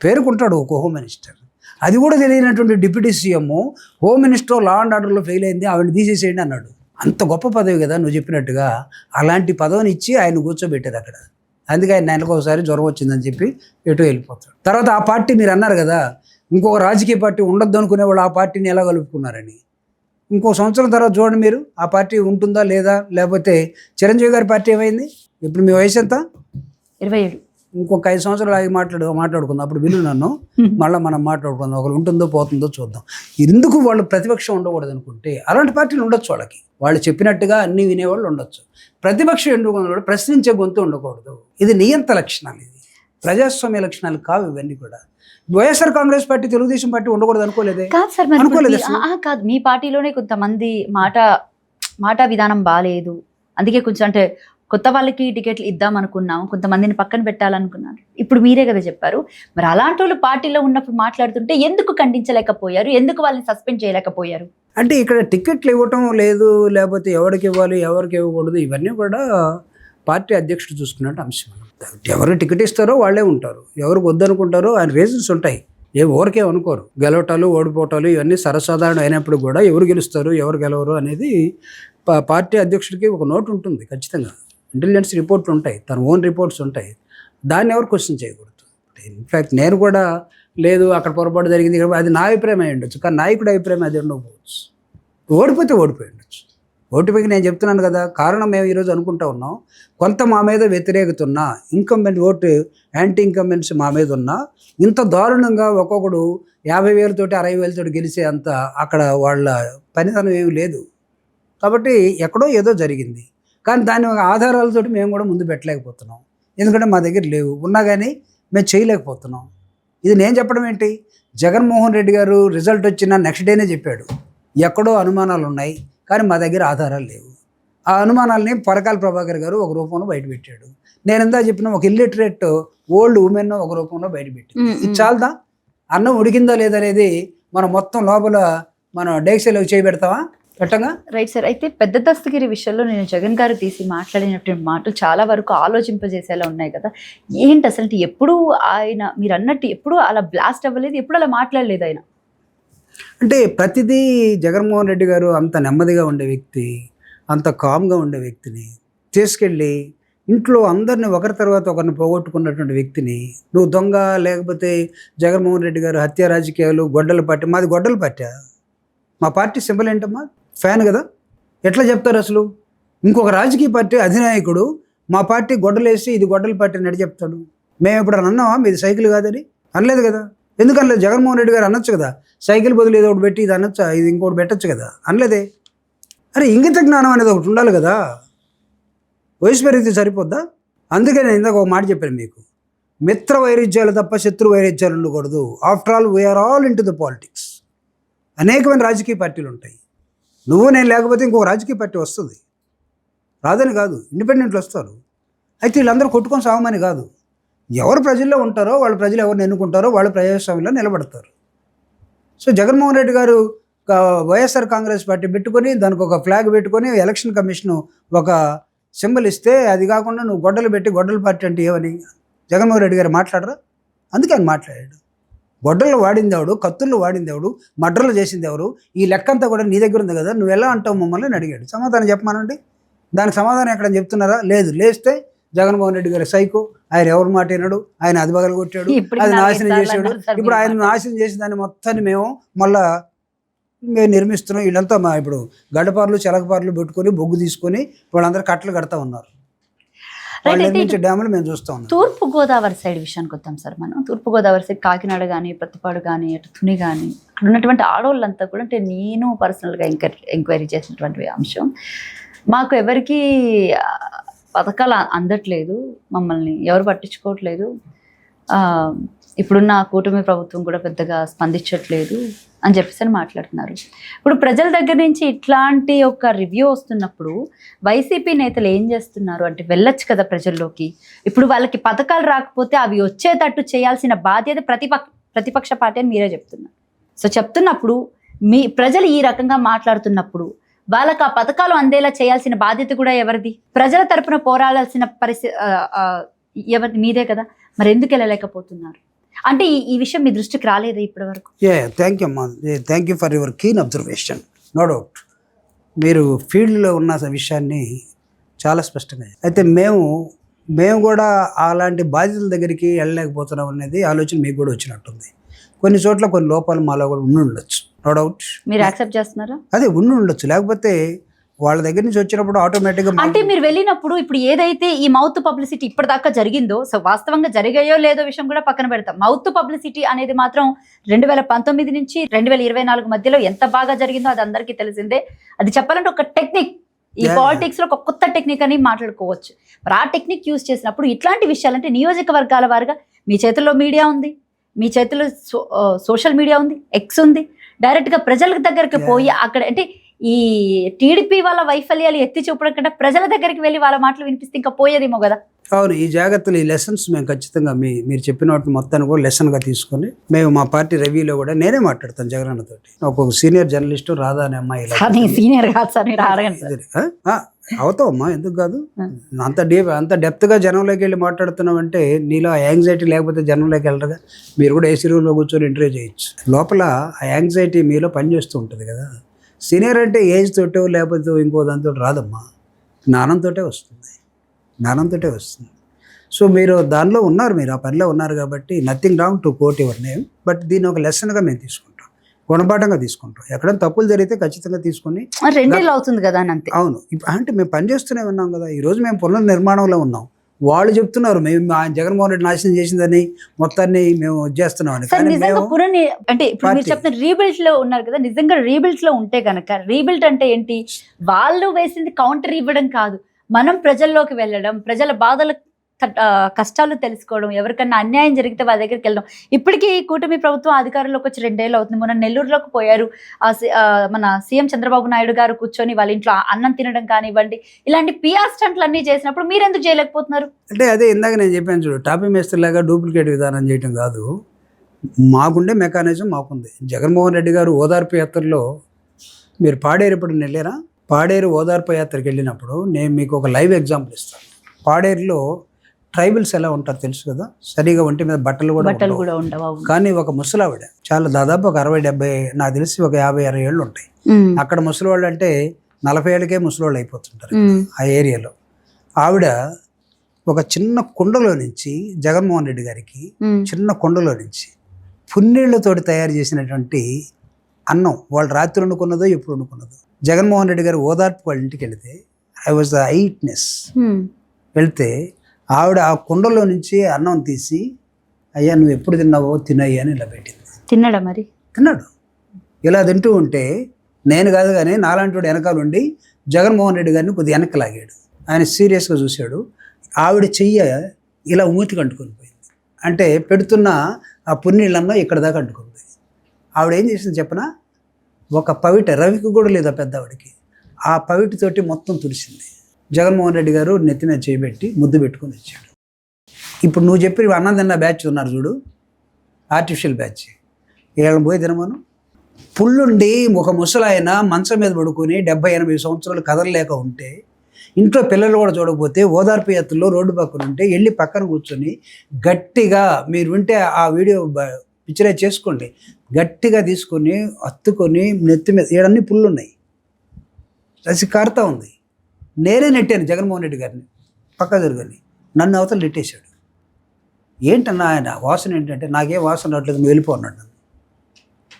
పేరుకుంటాడు ఒక హోమ్ మినిస్టర్. అది కూడా తెలియనటువంటి deputy CM home minister law and ఆర్డర్లో ఫెయిల్ అయింది, ఆవిడ తీసేసేయండి అన్నాడు. అంత గొప్ప పదవి కదా నువ్వు చెప్పినట్టుగా. అలాంటి పదవిని ఇచ్చి ఆయన కూర్చోబెట్టారు అక్కడ. అందుకే ఆయన నెలకు ఒకసారి జ్వరం వచ్చిందని చెప్పి ఎటు వెళ్ళిపోతాడు. తర్వాత ఆ పార్టీ మీరు అన్నారు కదా, ఇంకొక రాజకీయ పార్టీ ఉండొద్దు అనుకునే వాళ్ళు ఆ పార్టీని ఎలా కలుపుకున్నారని. ఇంకో సంవత్సరం తర్వాత చూడండి మీరు, ఆ పార్టీ ఉంటుందా లేదా. లేకపోతే చిరంజీవి గారి పార్టీ ఏమైంది? ఇప్పుడు మీ వయసు ఎంత? 27. ఇంకొక 5 సంవత్సరాలు ఆగి మాట్లాడుకుందాం. అప్పుడు విలు నన్ను, మళ్ళీ మనం మాట్లాడుకుందాం. ఒకరు ఉంటుందో పోతుందో చూద్దాం. ఎందుకు వాళ్ళు ప్రతిపక్షం ఉండకూడదు అనుకుంటే అలాంటి పార్టీలు ఉండొచ్చు. వాళ్ళు చెప్పినట్టుగా అన్నీ వినేవాళ్ళు ఉండొచ్చు. ప్రతిపక్షం ఎందుకు ఉండకూడదు? ప్రశ్నించే గొంతు ఉండకూడదు. ఇది నియంత లక్షణాలు, ఇది ప్రజాస్వామ్య లక్షణాలు కావు ఇవన్నీ కూడా. వైఎస్ఆర్ కాంగ్రెస్ పార్టీ, తెలుగుదేశం పార్టీ ఉండకూడదు అనుకోలేదే? కాదు సార్, అనుకోలేదు. కాదు, మీ పార్టీలోనే కొంతమంది మాట విధానం బాగాలేదు, అందుకే కొంచెం అంటే కొత్త వాళ్ళకి టికెట్లు ఇద్దాం అనుకున్నాం, కొంతమందిని పక్కన పెట్టాలనుకున్నాను. ఇప్పుడు మీరే కదా చెప్పారు. మరి అలాంటి వాళ్ళు పార్టీలో ఉన్నప్పుడు మాట్లాడుతుంటే ఎందుకు ఖండించలేకపోయారు? ఎందుకు వాళ్ళని సస్పెండ్ చేయలేకపోయారు? అంటే ఇక్కడ టికెట్లు ఇవ్వటం లేదు, లేకపోతే ఎవరికి ఇవ్వాలి ఎవరికి ఇవ్వకూడదు, ఇవన్నీ కూడా పార్టీ అధ్యక్షుడు చూసుకున్నట్టు అంశం. ఎవరు టికెట్ ఇస్తారో వాళ్ళే ఉంటారు, ఎవరికి వద్దనుకుంటారో ఆయన రీజన్స్ ఉంటాయి. ఎవరికే అనుకోరు. గెలవటాలు ఓడిపోవటాలు ఇవన్నీ సర్వసాధారణం అయినప్పుడు కూడా ఎవరు గెలుస్తారు ఎవరు గెలవరు అనేది పార్టీ అధ్యక్షుడికి ఒక నోట్ ఉంటుంది ఖచ్చితంగా. ఇంటెలిజెన్స్ రిపోర్ట్లు ఉంటాయి, తన ఓన్ రిపోర్ట్స్ ఉంటాయి. దాన్ని ఎవరు క్వశ్చన్ చేయకూడదు. ఇన్ఫ్యాక్ట్ నేను కూడా లేదు అక్కడ పొరపాటు జరిగింది, అది నా అభిప్రాయం అయి ఉండొచ్చు, కానీ నాయకుడి అభిప్రాయం అది ఉండకపోవచ్చు. ఓడిపోతే ఓడిపోయి ఉండొచ్చు. ఓటిపైకి నేను చెప్తున్నాను కదా, కారణం మేము ఈరోజు అనుకుంటా ఉన్నాం. కొంత మా మీద వ్యతిరేకత ఉన్నా, ఇన్కంబెంట్ ఓటు యాంటీ ఇన్కంబెంట్స్ మా మీద ఉన్నా, ఇంత దారుణంగా ఒక్కొక్కడు 50,000 60,000 గెలిచే అంత అక్కడ వాళ్ళ పనితనం ఏమి లేదు. కాబట్టి ఎక్కడో ఏదో జరిగింది, కానీ దాని ఆధారాలతో మేము కూడా ముందు పెట్టలేకపోతున్నాం. ఎందుకంటే మా దగ్గర లేవు, ఉన్నా కానీ మేము చేయలేకపోతున్నాం. ఇది నేను చెప్పడం ఏంటి, జగన్మోహన్ రెడ్డి గారు రిజల్ట్ వచ్చిన నెక్స్ట్ డేనే చెప్పాడు, ఎక్కడో అనుమానాలు ఉన్నాయి కానీ మా దగ్గర ఆధారాలు లేవు. ఆ అనుమానాలని పరకాల ప్రభాకర్ గారు ఒక రూపంలో బయటపెట్టాడు. నేను ఎందా చెప్పిన ఒక ఇల్లిటరేట్ ఓల్డ్ ఉమెన్ ఒక రూపంలో బయటపెట్టాడు. ఇది చాలదా? అన్నం ఉడికిందా లేదనేది మనం మొత్తం లోపల మనం డేక్సీలో చేయబెడతామా? పెట్టంగా. Right sir. అయితే పెద్ద దస్తగిరి విషయంలో నేను జగన్ గారు తీసి మాట్లాడినటువంటి మాటలు చాలా వరకు ఆలోచింపజేసేలా ఉన్నాయి కదా. ఏంటి అసలు ఎప్పుడు ఆయన మీరు అన్నట్టు ఎప్పుడు అలా బ్లాస్ట్ అవ్వలేదు, ఎప్పుడు అలా మాట్లాడలేదు ఆయన? అంటే ప్రతిదీ జగన్మోహన్ రెడ్డి గారు అంత నెమ్మదిగా ఉండే వ్యక్తి, అంత కామ్గా ఉండే వ్యక్తిని తీసుకెళ్ళి ఇంట్లో అందరినీ ఒకరి తర్వాత ఒకరిని పోగొట్టుకున్నటువంటి వ్యక్తిని నువ్వు దొంగ, లేకపోతే జగన్మోహన్ రెడ్డి గారు హత్య రాజకీయాలు, గొడ్డల పార్టీ. మాది గొడ్డల పార్టీ. మా పార్టీ సింబల్ ఏంటమ్మా? ఫ్యాన్ కదా. ఎట్లా చెప్తారు అసలు? ఇంకొక రాజకీయ పార్టీ అధినాయకుడు మా పార్టీ గొడ్డలేసి ఇది గొడ్డల పార్టీ అని ఎట్లా చెప్తాడు? మేము ఇప్పుడు అన్నావా మీది సైకిల్ కాదని? అనలేదు కదా. ఎందుకనలేదు? జగన్మోహన్ రెడ్డి గారు అనొచ్చు కదా, సైకిల్ బదులు ఏదో ఒకటి పెట్టి ఇది అనొచ్చా, ఇది ఇంకోటి పెట్టచ్చు కదా. అనలేదే. అరే ఇంగిత జ్ఞానం అనేది ఒకటి ఉండాలి కదా. వయసు పెరిగితే సరిపోద్దా? అందుకే నేను ఇందాక ఒక మాట చెప్పాను మీకు, మిత్ర వైరుధ్యాలు తప్ప శత్రు వైరుధ్యాలు ఉండకూడదు. After all we're all into the politics. అనేకమైన రాజకీయ పార్టీలు ఉంటాయి. నువ్వు నేను లేకపోతే ఇంకొక రాజకీయ పార్టీ వస్తుంది, రాదని కాదు, ఇండిపెండెంట్లు వస్తారు. అయితే వీళ్ళందరూ కొట్టుకొని సాగమని కాదు. ఎవరు ప్రజల్లో ఉంటారో వాళ్ళు ప్రజలు ఎవరిని ఎన్నుకుంటారో వాళ్ళు ప్రజాస్వామ్యంలో నిలబడతారు. సో జగన్మోహన్ రెడ్డి గారు వైఎస్ఆర్ కాంగ్రెస్ పార్టీ పెట్టుకొని దానికి ఒక ఫ్లాగ్ పెట్టుకొని ఎలక్షన్ కమిషన్ ఒక సింబల్ ఇస్తే, అది కాకుండా నువ్వు గొడ్డలు పెట్టి గొడ్డల పార్టీ అంటే ఏమని జగన్మోహన్ రెడ్డి గారు మాట్లాడరా? అందుకే ఆయన మాట్లాడాడు. గొడ్డలు వాడింది ఎవడు, కత్తుల్లో వాడింది ఎవడు, మర్డర్లు చేసింది ఎవరు, ఈ లెక్కంతా కూడా నీ దగ్గర ఉంది కదా, నువ్వు ఎలా అంటావు మమ్మల్ని అని అడిగాడు. సమాధానం చెప్పమానండి. దానికి సమాధానం ఎక్కడ చెప్తున్నారా? లేదు. లేస్తే జగన్మోహన్ రెడ్డి గారి సైకో, ఆయన ఎవరి మాట వినడు, ఆయన అది బగలు కొట్టాడు, అది నాశనం చేశాడు. ఇప్పుడు ఆయన నాశనం చేసి దాన్ని మొత్తాన్ని మేము మళ్ళా నిర్మిస్తున్నాం. వీళ్ళంతా ఇప్పుడు గడ్డపార్లు చెలకపార్లు పెట్టుకొని బొగ్గు తీసుకొని వాళ్ళందరూ కట్టలు కడతా ఉన్నారు. వాళ్ళు నిర్మించే డ్యాములు మేము చూస్తా ఉన్నాం. తూర్పు గోదావరి సైడ్ విషయానికి వద్దాం సార్. మనం తూర్పు గోదావరి సైడ్ కాకినాడ కానీ, ప్రతిపాడు కానీ, అటు తుని కానీ, అక్కడ ఉన్నటువంటి ఆడవాళ్ళంతా కూడా, అంటే నేను పర్సనల్గా ఎంక్వైరీ చేసినటువంటి అంశం, మాకు ఎవరికి పథకాలు అందట్లేదు, మమ్మల్ని ఎవరు పట్టించుకోవట్లేదు, ఇప్పుడున్న కూటమి ప్రభుత్వం కూడా పెద్దగా స్పందించట్లేదు అని చెప్పేసి మాట్లాడుతున్నారు. ఇప్పుడు ప్రజల దగ్గర నుంచి ఇట్లాంటి ఒక రివ్యూ వస్తున్నప్పుడు వైసీపీ నేతలు ఏం చేస్తున్నారు అంటే, వెళ్ళొచ్చు కదా ప్రజల్లోకి. ఇప్పుడు వాళ్ళకి పథకాలు రాకపోతే అవి వచ్చేటట్టు చేయాల్సిన బాధ్యత ప్రతిపక్ష పార్టీ అని మీరే చెప్తున్నారు. సో చెప్తున్నప్పుడు మీ ప్రజలు ఈ రకంగా మాట్లాడుతున్నప్పుడు వాళ్ళకి ఆ పథకాలు అందేలా చేయాల్సిన బాధ్యత కూడా ఎవరిది? ప్రజల తరపున పోరాడాల్సిన పరిస్థితి ఎవరిది? మీదే కదా. మరి ఎందుకు వెళ్ళలేకపోతున్నారు అంటే ఈ విషయం మీ దృష్టికి రాలేదా ఇప్పటి వరకు? థ్యాంక్ యూ అమ్మా, thank you for your keen observation. No doubt మీరు ఫీల్డ్లో ఉన్న విషయాన్ని చాలా స్పష్టంగా. అయితే మేము కూడా అలాంటి బాధ్యతల దగ్గరికి వెళ్ళలేకపోతున్నాం అనేది ఆలోచన మీకు కూడా వచ్చినట్టుంది. కొన్ని చోట్ల కొన్ని లోపాలు మాలో కూడా ఉండి ఉండొచ్చు, నో డౌట్. మీరు యాక్సెప్ట్ చేస్తున్నారా? అదే ఉండి ఉండొచ్చు, లేకపోతే వాళ్ళ దగ్గర నుంచి వచ్చినప్పుడు ఆటోమేటిక్గా. అంటే మీరు వెళ్ళినప్పుడు ఇప్పుడు ఏదైతే ఈ మౌత్ పబ్లిసిటీ ఇప్పటిదాకా జరిగిందో, సో వాస్తవంగా జరిగాయో లేదో విషయం కూడా పక్కన పెడతాం. మౌత్ పబ్లిసిటీ అనేది మాత్రం 2019 నుంచి 2024 మధ్యలో ఎంత బాగా జరిగిందో అది అందరికీ తెలిసిందే. అది చెప్పాలంటే ఒక టెక్నిక్, ఈ పాలిటిక్స్ లో ఒక కొత్త టెక్నిక్ అని మాట్లాడుకోవచ్చు. మరి ఆ టెక్నిక్ యూజ్ చేసినప్పుడు ఇట్లాంటి విషయాలంటే నియోజకవర్గాల వారుగా మీ చేతుల్లో మీడియా ఉంది, మీ చేతుల్లో సోషల్ మీడియా ఉంది, ఎక్స్ ఉంది, డైరెక్ట్ గా ప్రజల దగ్గరికి పోయి అక్కడ అంటే ఈ టీడీపీ వాళ్ళ వైఫల్యాలు ఎత్తి చూపడం కంటే ప్రజల దగ్గరికి వెళ్ళి వాళ్ళ మాటలు వినిపిస్తే ఇంకా పోయేదేమో కదా. అవును, ఈ జాగ్రత్తలు, ఈ లెసన్స్ మేము ఖచ్చితంగా మీరు చెప్పిన వాటిని మొత్తాన్ని కూడా లెసన్గా తీసుకొని మేము మా పార్టీ రివ్యూలో కూడా నేనే మాట్లాడతాను జగనన్నతోటి. ఒక సీనియర్ జర్నలిస్టు రాధా అనే అమ్మాయి. సీనియర్ కాదు సార్, మీరు అడగండి. అవుతావమ్మా, ఎందుకు కాదు. అంత డెప్త్గా జనంలోకి వెళ్ళి మాట్లాడుతున్నావు అంటే నీలో ఆ యాంగ్జైటీ లేకపోతే జనంలోకి వెళ్ళరుగా. మీరు కూడా ఏసీ రూమ్లో కూర్చొని ఇంటర్వ్యూ చేయొచ్చు. లోపల ఆ యాంగ్జైటీ మీలో పనిచేస్తూ ఉంటుంది కదా. సీనియర్ అంటే ఏజ్ తోటో లేకపోతే ఇంకో దాంతో రాదమ్మా, జ్ఞానంతో వస్తుంది. సో మీరు దానిలో ఉన్నారు, మీరు ఆ పనిలో ఉన్నారు కాబట్టి nothing wrong to quote your name. But దీన్ని ఒక లెసన్గా మేము తీసుకుంటాం, గుణపాఠంగా తీసుకుంటాం. ఎక్కడైనా తప్పులు జరిగితే ఖచ్చితంగా తీసుకొని 2 ఏళ్ళు అవుతుంది కదా అని అంతే. అవును, అంటే మేము పనిచేస్తూనే ఉన్నాం కదా. ఈరోజు మేము పునర్నిర్మాణంలో ఉన్నాం. వాళ్ళు చెప్తున్నారు మేము జగన్మోహన్ రెడ్డి నాశనం చేసిందని మొత్తాన్ని మేము చేస్తున్నామని. అంటే ఇప్పుడు మీరు చెప్తున్న రీబిల్డ్ లో ఉన్నారు కదా, నిజంగా రీబిల్డ్ లో ఉంటే కనుక, రీబిల్డ్ అంటే ఏంటి? వాళ్ళు వేసింది కౌంటర్ ఇవ్వడం కాదు, మనం ప్రజల్లోకి వెళ్ళడం, ప్రజల బాధలు కష్టాలు తెలుసుకోవడం, ఎవరికన్నా అన్యాయం జరిగితే వాళ్ళ దగ్గరికి వెళ్ళడం. ఇప్పటికీ కూటమి ప్రభుత్వం అధికారంలోకి వచ్చి 2 ఏళ్ళు అవుతుంది. మొన్న నెల్లూరులోకి పోయారు, మన సీఎం చంద్రబాబు నాయుడు గారు కూర్చొని వాళ్ళ ఇంట్లో అన్నం తినడం కానివ్వండి, ఇలాంటి పిఆర్ స్టంట్లు అన్ని చేసినప్పుడు మీరు ఎందుకు చేయలేకపోతున్నారు? అంటే అదే ఇందాక నేను చెప్పాను చూడు, టాపీ మేస్త్రిలాగా డూప్లికేట్ విధానం చేయడం కాదు. మాకుండే మెకానిజం మాకుంది. జగన్మోహన్ రెడ్డి గారు ఓదార్పు యాత్రలో మీరు పాడేరు ఎప్పుడు వెళ్ళారా? పాడేరు ఓదార్పు యాత్రకి వెళ్ళినప్పుడు నేను మీకు ఒక లైవ్ ఎగ్జాంపుల్ ఇస్తాను. పాడేరులో ట్రైబల్స్ ఎలా ఉంటారు తెలుసు కదా, సరిగా ఒంటి మీద బట్టలు కూడా ఉండవు. కానీ ఒక ముసలావిడ, చాలా దాదాపు ఒక 60-70, నాకు తెలిసి ఒక 50-60 ఏళ్ళు ఉంటాయి. అక్కడ ముసలివాళ్ళు అంటే 40 ఏళ్ళకే ముసలివాళ్ళు అయిపోతుంటారు ఆ ఏరియాలో. ఆవిడ ఒక చిన్న కుండలో నుంచి జగన్మోహన్ రెడ్డి గారికి చిన్న కుండలో నుంచి పున్నీళ్లతోటి తయారు చేసినటువంటి అన్నం, వాళ్ళు రాత్రి వండుకున్నదో ఎప్పుడు వండుకున్నదో. జగన్మోహన్ రెడ్డి గారు ఓదార్పు వాళ్ళ ఇంటికి వెళితే ఐ వాజ్ ద ఐట్నెస్. వెళ్తే ఆవిడ ఆ కుండలో నుంచి అన్నం తీసి, అయ్యా నువ్వు ఎప్పుడు తిన్నావో తినయ్యా అని ఇలా పెట్టింది. తిన్నాడా? మరి తిన్నాడు. ఇలా తింటూ ఉంటే నేను కాదు కానీ నాలాంటి వాడు వెనకాల ఉండి జగన్మోహన్ రెడ్డి గారిని కొద్దిగా వెనక్కి లాగాడు. ఆయన సీరియస్గా చూశాడు. ఆవిడ చెయ్య ఇలా మూతికి అంటుకొని పోయింది. అంటే పెడుతున్న ఆ పున్నీళ్ళన్నా ఇక్కడ దాకా అంటుకుంది. ఆవిడ ఏం చేసింది చెప్పనా, ఒక పవిట, రవికి కూడా లేదా పెద్ద ఆవిడకి, ఆ పవిటితోటి మొత్తం తుడిసింది. జగన్మోహన్ రెడ్డి గారు నెత్తి మీద చేయబెట్టి ముద్దు పెట్టుకొని వచ్చాడు. ఇప్పుడు నువ్వు చెప్పి అన్నం తిన్న బ్యాచ్ ఉన్నారు చూడు, ఆర్టిఫిషియల్ బ్యాచ్, వీళ్ళని పోయి తినమను. పుల్లుండి ఒక ముసలాయన మంచం మీద పడుకొని 70-80 సంవత్సరాలు కదలలేక ఉంటే, ఇంట్లో పిల్లలు కూడా చూడకపోతే, ఓదార్పు యాత్రలో రోడ్డు పక్కన ఉంటే వెళ్ళి పక్కన కూర్చొని గట్టిగా, మీరు వింటే ఆ వీడియో పిక్చరైజ్ చేసుకోండి, గట్టిగా తీసుకొని అత్తుకొని నెత్తి మీద ఏడన్నీ పుల్లు ఉన్నాయి, రసి కారుతా ఉంది. నేనే నెట్టాను జగన్మోహన్ రెడ్డి గారిని, పక్క జరగని, నన్ను అవతల నెట్టేశాడు. ఏంటన్నా ఆయన వాసన ఏంటంటే, నాకే వాసన రావట్లేదు, నువ్వు వెళ్ళిపో అన్నాడు నన్ను.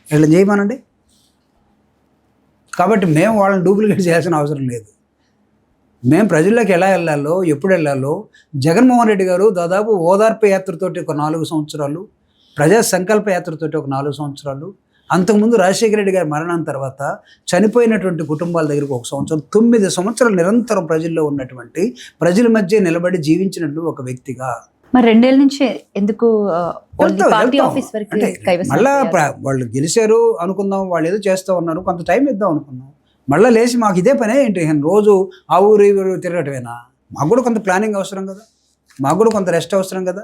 వీళ్ళని చేయమనండి. కాబట్టి మేము వాళ్ళని డూప్లికేట్ చేయాల్సిన అవసరం లేదు. మేము ప్రజల్లోకి ఎలా వెళ్ళాలో, ఎప్పుడు వెళ్ళాలో, జగన్మోహన్ రెడ్డి గారు దాదాపు ఓదార్పు యాత్రతోటి ఒక 4 సంవత్సరాలు, ప్రజా సంకల్ప యాత్రతోటి ఒక 4 సంవత్సరాలు, అంతకుముందు రాజశేఖర రెడ్డి గారి మరణం తర్వాత చనిపోయినటువంటి కుటుంబాల దగ్గరికి 1 సంవత్సరం, 9 సంవత్సరాలు నిరంతరం ప్రజల్లో ఉన్నటువంటి, ప్రజల మధ్య నిలబడి జీవించినట్టు ఒక వ్యక్తిగా మరి 2 ఏళ్ల నుంచి ఎందుకు పార్టీ వెళ్తాం. ఆఫీస్ వరకు అంటే కైవసం మళ్ళా చేయాలి? వాళ్ళు గెలిచారు అనుకుందాం, వాళ్ళు ఏదో చేస్తూ ఉన్నారు, కొంత టైం ఇద్దాం అనుకున్నాం. మళ్ళీ లేచి మాకు ఇదే పనే ఏంటి, రోజు ఆ ఊరు ఈ ఊరు తిరగటమేనా? మాకు కూడా కొంత ప్లానింగ్ అవసరం కదా, మాకు కూడా కొంత రెస్ట్ అవసరం కదా,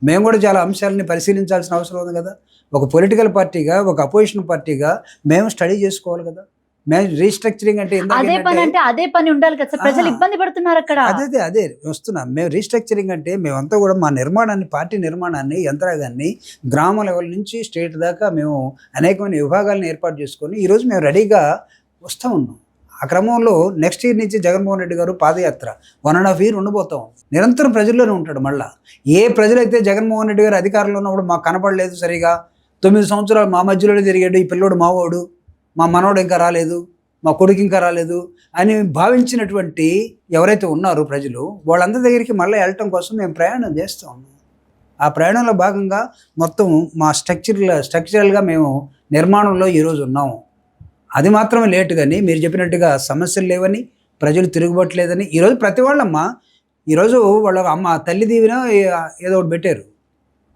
మేము కూడా చాలా అంశాలని పరిశీలించాల్సిన అవసరం ఉంది కదా. ఒక పొలిటికల్ పార్టీగా, ఒక అపోజిషన్ పార్టీగా మేము స్టడీ చేసుకోవాలి కదా. మేము రీస్ట్రక్చరింగ్ అంటే అదే పని అంటే అదే పని ఉండాలి కదా సార్. ప్రజలు ఇబ్బంది పడుతున్నారు అక్కడ. అదే వస్తున్నాం. మేము రీస్ట్రక్చరింగ్ అంటే మేమంతా కూడా మా నిర్మాణాన్ని, పార్టీ నిర్మాణాన్ని, యంత్రాంగాన్ని గ్రామ లెవెల్ నుంచి స్టేట్ దాకా మేము అనేకమైన విభాగాలను ఏర్పాటు చేసుకొని ఈరోజు మేము రెడీగా వస్తూ ఉన్నాం. ఆ క్రమంలో నెక్స్ట్ ఇయర్ నుంచి జగన్మోహన్ రెడ్డి గారు పాదయాత్ర 1.5 year ఉండబోతాం. నిరంతరం ప్రజల్లోనే ఉంటాడు. మళ్ళీ ఏ ప్రజలైతే జగన్మోహన్ రెడ్డి గారు అధికారంలో ఉన్నప్పుడు మాకు కనపడలేదు సరిగా, 9 సంవత్సరాలు మా మధ్యలోనే తిరిగాడు, ఈ పిల్లోడు మావోడు, మా మనవడు ఇంకా రాలేదు, మా కొడుకు ఇంకా రాలేదు అని భావించినటువంటి ఎవరైతే ఉన్నారో ప్రజలు, వాళ్ళందరి దగ్గరికి మళ్ళీ వెళ్ళటం కోసం మేము ప్రయాణం చేస్తూ ఉన్నాం. ఆ ప్రయాణంలో భాగంగా మొత్తం మా స్ట్రక్చరల్గా మేము నిర్మాణంలో ఈరోజు ఉన్నాము. అది మాత్రమే లేటు, కానీ మీరు చెప్పినట్టుగా సమస్యలు లేవని, ప్రజలు తిరుగుబట్టలేదని ఈరోజు ప్రతి వాళ్ళమ్మ, ఈరోజు వాళ్ళ అమ్మ తల్లి దీవెన ఏదో ఒకటి పెట్టారు.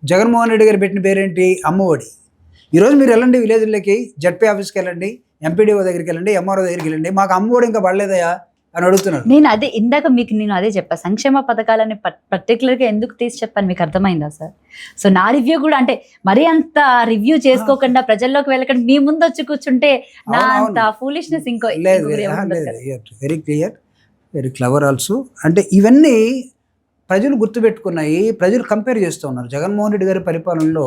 జగన్మోహన్ రెడ్డి గారు పెట్టిన పేరేంటి, అమ్మఒడి. ఈరోజు మీరు వెళ్ళండి విలేజ్లకి, జడ్పీ ఆఫీస్కి వెళ్ళండి, ఎంపీడీఓ దగ్గరికి వెళ్ళండి, ఎంఆర్ఓ దగ్గరికి వెళ్ళండి, మాకు అమ్మఒడి ఇంకా పడలేదయా అని అడుగుతున్నారు. నేను అదే ఇందాక నేను అదే చెప్పా, సంక్షేమ పథకాలని పర్టికులర్గా ఎందుకు తీసి చెప్పాను మీకు అర్థమైందా సార్? సో నా రివ్యూ కూడా అంటే మరీ అంత రివ్యూ చేసుకోకుండా ప్రజల్లోకి వెళ్ళకుండా మీ ముందు వచ్చి కూర్చుంటే నా అంత ఫూలిష్నెస్ ఇంకో లేదు. Very clear, very clever also. అంటే ఇవన్నీ ప్రజలు గుర్తుపెట్టుకున్నాయి, ప్రజలు కంపేర్ చేస్తూ ఉన్నారు. జగన్మోహన్ రెడ్డి గారి పరిపాలనలో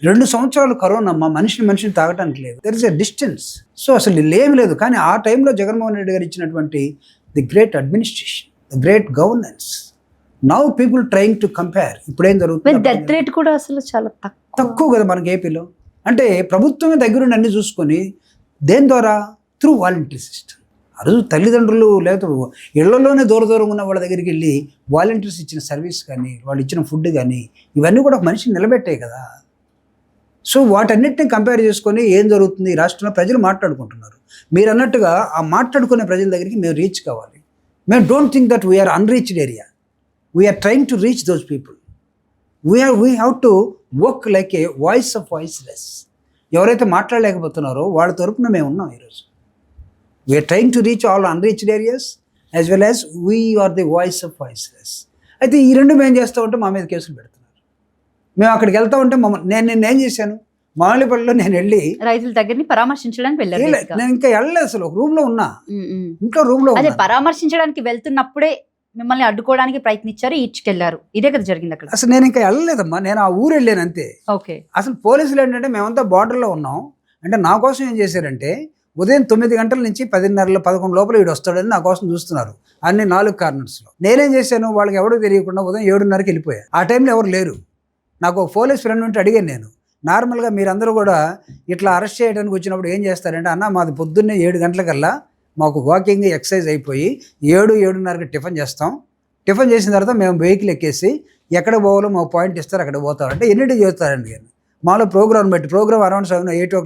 2 సంవత్సరాలు కరోనా అమ్మ, మనిషిని తాగటానికి లేదు, there is a distance. So అసలు ఏమి లేదు. కానీ ఆ టైంలో జగన్మోహన్ రెడ్డి గారు ఇచ్చినటువంటి the great administration, the great governance, now people trying to compare. ఇప్పుడేం జరుగుతుంది, డెత్ రేట్ కూడా అసలు చాలా తక్కువ కదా మనకి ఏపీలో. అంటే ప్రభుత్వమే దగ్గరుండి అన్ని చూసుకొని, దేని ద్వారా, త్రూ వాలంటరీ సిస్టమ్. ఆ రోజు తల్లిదండ్రులు లేకపోతే ఇళ్లలోనే దూరం ఉన్న వాళ్ళ దగ్గరికి వెళ్ళి వాలంటీర్స్ ఇచ్చిన సర్వీస్ కానీ, వాళ్ళు ఇచ్చిన ఫుడ్ కానీ, ఇవన్నీ కూడా ఒక మనిషిని నిలబెట్టాయి కదా. సో వాటన్నిటిని కంపేర్ చేసుకొని ఏం జరుగుతుంది ఈ రాష్ట్రంలో ప్రజలు మాట్లాడుకుంటున్నారు. మీరు అన్నట్టుగా ఆ మాట్లాడుకునే ప్రజల దగ్గరికి మేము రీచ్ కావాలి. మేము don't think that we're unreached area, we're trying to reach those people. We have to work like a voice of voiceless. ఎవరైతే మాట్లాడలేకపోతున్నారో వాళ్ళ తరపున మేము ఉన్నాం ఈరోజు. We're trying to reach all unreached areas as well as we are the voice of voiceless. అయితే ఈ రెండు మేము చేస్తూ ఉంటే మా మీద కేసులు పెడుతున్నారు. మేము అక్కడికి వెళ్తూ ఉంటే నేనేం చేశాను, మామిడిపల్లిలో నేను వెళ్ళి రైతుల దగ్గరని పరామర్శించడానికి వెళ్ళాను. నేను ఇంకా వెళ్ళలేదు, అసలు ఒక రూమ్ లో ఉన్నా, ఇంట్లో రూమ్ లో. అదే పరామర్శించడానికి వెళ్తున్నప్పుడే మిమ్మల్ని అడ్డుకోవడానికి ప్రయత్నించారు, ఈడ్చుకెళ్లారు. ఇదే కదా జరిగింది అక్కడ. అసలు నేను ఇంకా వెళ్ళలేదమ్మా, నేను ఆ ఊరు వెళ్ళాను అంతే. ఓకే. అసలు పోలీసులు ఏంటంటే మేమంతా బార్డర్లో ఉన్నాం అంటే నా కోసం ఏం చేశారంటే, ఉదయం 9 గంటల నుంచి 10:30, 11 లోపల వీడు వస్తాడని నా కోసం చూస్తున్నారు అన్ని 4 కార్నర్స్లో. నేనేం చేశాను, వాళ్ళకి ఎవడో తెలియకుండా ఉదయం 7:30కి వెళ్ళిపోయా. ఆ టైంలో ఎవరు లేరు. నాకు ఒక పోలీస్ ఫ్రెండ్ ఉంటే అడిగాను నేను, నార్మల్గా మీరందరూ కూడా ఇట్లా అరెస్ట్ చేయడానికి వచ్చినప్పుడు ఏం చేస్తారంటే, అన్న మాది పొద్దున్నే 7 గంటలకల్లా మాకు వాకింగ్ ఎక్సర్సైజ్ అయిపోయి 7-7:30కి టిఫిన్ చేస్తాం. టిఫిన్ చేసిన తర్వాత మేము వెహికల్ ఎక్కేసి ఎక్కడ పోవాలో మాకు పాయింట్ ఇస్తారు, అక్కడ పోతాం అంటే ఎన్నింటికి చేస్తారండి కానీ మాలో ప్రోగ్రామ్ బట్టి, ప్రోగ్రామ్ అరౌండ్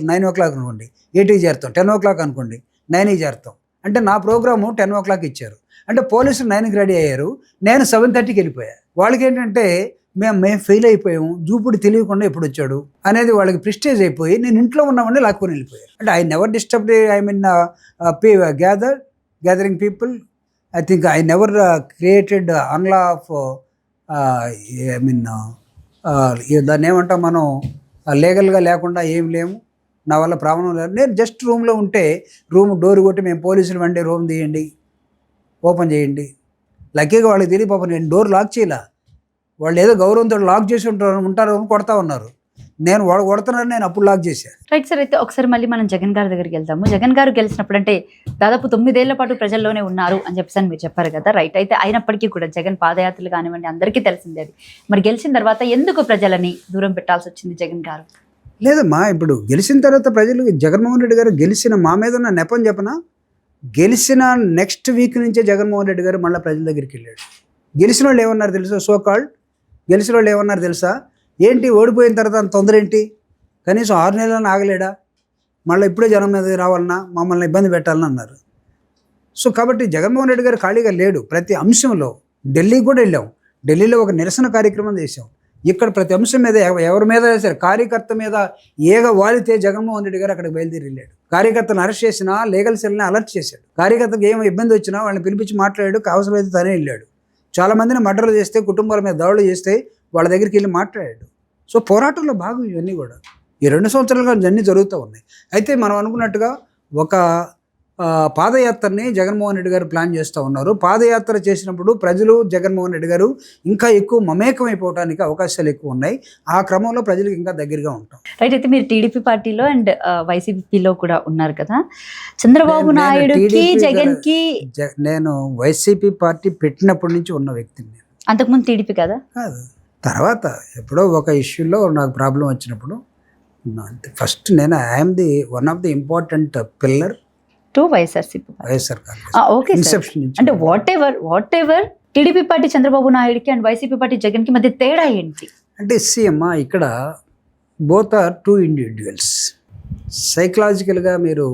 9 o'clock అనుకోండి, 8కి చేరుతాం. 10 o'clock అనుకోండి, 9కి చేరుతాం. అంటే నా ప్రోగ్రాము 10 o'clock ఇచ్చారు. అంటే పోలీసులు 9కి రెడీ అయ్యారు, నేను 7:30కి వెళ్ళిపోయా. వాళ్ళకి ఏంటంటే మేము ఫెయిల్ అయిపోయాము, జూపుడు తెలియకుండా ఎప్పుడు వచ్చాడు అనేది వాళ్ళకి ప్రిస్టేజ్ అయిపోయి నేను ఇంట్లో ఉన్నామని లాక్కొని వెళ్ళిపోయారు. అంటే I never disturbed, I mean gathering people. I think I never created అన్లా ఆఫ్ ఐ మీన్ దాన్ని ఏమంటాం మనం, లీగల్గా లేకుండా ఏం లేము, నా వల్ల ప్రాబ్లం లేదు. నేను జస్ట్ రూమ్లో ఉంటే రూమ్ డోర్ కొట్టి మేము పోలీసులు వండి రూమ్ తీయండి, ఓపెన్ చేయండి. లక్కీగా వాళ్ళకి తెలియ పాపం నేను డోర్ లాక్ చేయలే. వాళ్ళు ఏదో గౌరవంతో లాక్ చేసి ఉంటారు కొడతా ఉన్నారు. నేను వాడు కొడుతున్నారు, నేను అప్పుడు లాక్ చేశాను. Right sir. అయితే ఒకసారి మళ్ళీ మనం జగన్ గారి దగ్గరికి వెళ్తాము. జగన్ గారు గెలిచినప్పుడు అంటే దాదాపు 9 ఏళ్ల పాటు ప్రజల్లోనే ఉన్నారు అని చెప్పేసి మీరు చెప్పారు కదా, రైట్. అయితే అయినప్పటికీ కూడా జగన్ పాదయాత్రలు కానివ్వండి అందరికీ తెలిసిందే అది. మరి గెలిచిన తర్వాత ఎందుకు ప్రజలని దూరం పెట్టాల్సి వచ్చింది జగన్ గారు? లేదమ్మా, ఇప్పుడు గెలిచిన తర్వాత ప్రజలు జగన్మోహన్ రెడ్డి గారు గెలిచిన మా మీద ఉన్న నెపం చెప్పనా, గెలిచిన నెక్స్ట్ వీక్ నుంచే జగన్మోహన్ రెడ్డి గారు మళ్ళీ ప్రజల దగ్గరికి వెళ్ళాడు. గెలిచిన వాళ్ళు ఏమన్నారు తెలుసా? గెలిచిన వాళ్ళు ఏమన్నారు తెలుసా? ఏంటి ఓడిపోయిన తర్వాత అంత తొందర ఏంటి, కనీసం 6 నెలలను ఆగలేడా, మళ్ళీ ఇప్పుడే జనం మీద రావాలన్నా, మమ్మల్ని ఇబ్బంది పెట్టాలని అన్నారు. సో కాబట్టి జగన్మోహన్ రెడ్డి గారు ఖాళీగా లేడు. ప్రతి అంశంలో ఢిల్లీకి కూడా వెళ్ళాం, ఢిల్లీలో ఒక నిరసన కార్యక్రమం చేశాం. ఇక్కడ ప్రతి అంశం మీద ఎవరి మీద సరే కార్యకర్త మీద ఏగ వాలితే జగన్మోహన్ రెడ్డి గారు అక్కడికి బయలుదేరి వెళ్ళాడు. కార్యకర్తను అరెస్ట్ చేసినా లీగల్ సెల్ని అలర్ట్ చేశాడు. కార్యకర్తకు ఏమో ఇబ్బంది వచ్చినా వాళ్ళని పిలిపించి మాట్లాడాడు. అవసరమైతే తనే వెళ్ళాడు. చాలామందిని మర్డర్లు చేస్తే, కుటుంబాల మీద దాడులు చేస్తే వాళ్ళ దగ్గరికి వెళ్ళి మాట్లాడాడు. సో పోరాటంలో భాగం ఇవన్నీ కూడా ఈ 2 సంవత్సరాలుగా ఇవన్నీ జరుగుతూ ఉన్నాయి. అయితే మనం అనుకున్నట్టుగా ఒక పాదయాత్రని జగన్మోహన్ రెడ్డి గారు ప్లాన్ చేస్తూ ఉన్నారు. పాదయాత్ర చేసినప్పుడు ప్రజలు జగన్మోహన్ రెడ్డి గారు ఇంకా ఎక్కువ మమేకమైపోవడానికి అవకాశాలు ఎక్కువ ఉన్నాయి. ఆ క్రమంలో ప్రజలకు ఇంకా దగ్గరగా ఉంటాం. రైట్. అయితే మీరు టీడీపీ పార్టీలో అండ్ వైసీపీలో కూడా ఉన్నారు కదా. చంద్రబాబు నాయుడుకి జగన్కి నేను వైసీపీ పార్టీ పెట్టినప్పటి నుంచి ఉన్న వ్యక్తిని. అంతకుముందు టీడీపీ కదా? కాదు, తర్వాత ఎప్పుడో ఒక ఇష్యూలో నాకు ప్రాబ్లం వచ్చినప్పుడు ఫస్ట్ నేను I'm the one of the important pillar to YSRCP. Okay sir. అంటే whatever TDP party Chandrababu నాయుడుకి అండ్ వైసీపీ పార్టీ జగన్కి మధ్య తేడా ఏంటి? అంటే సీఎం ఇక్కడ బోత్ ఆర్ 2 ఇండివిజువల్స్. సైకలాజికల్గా మీరు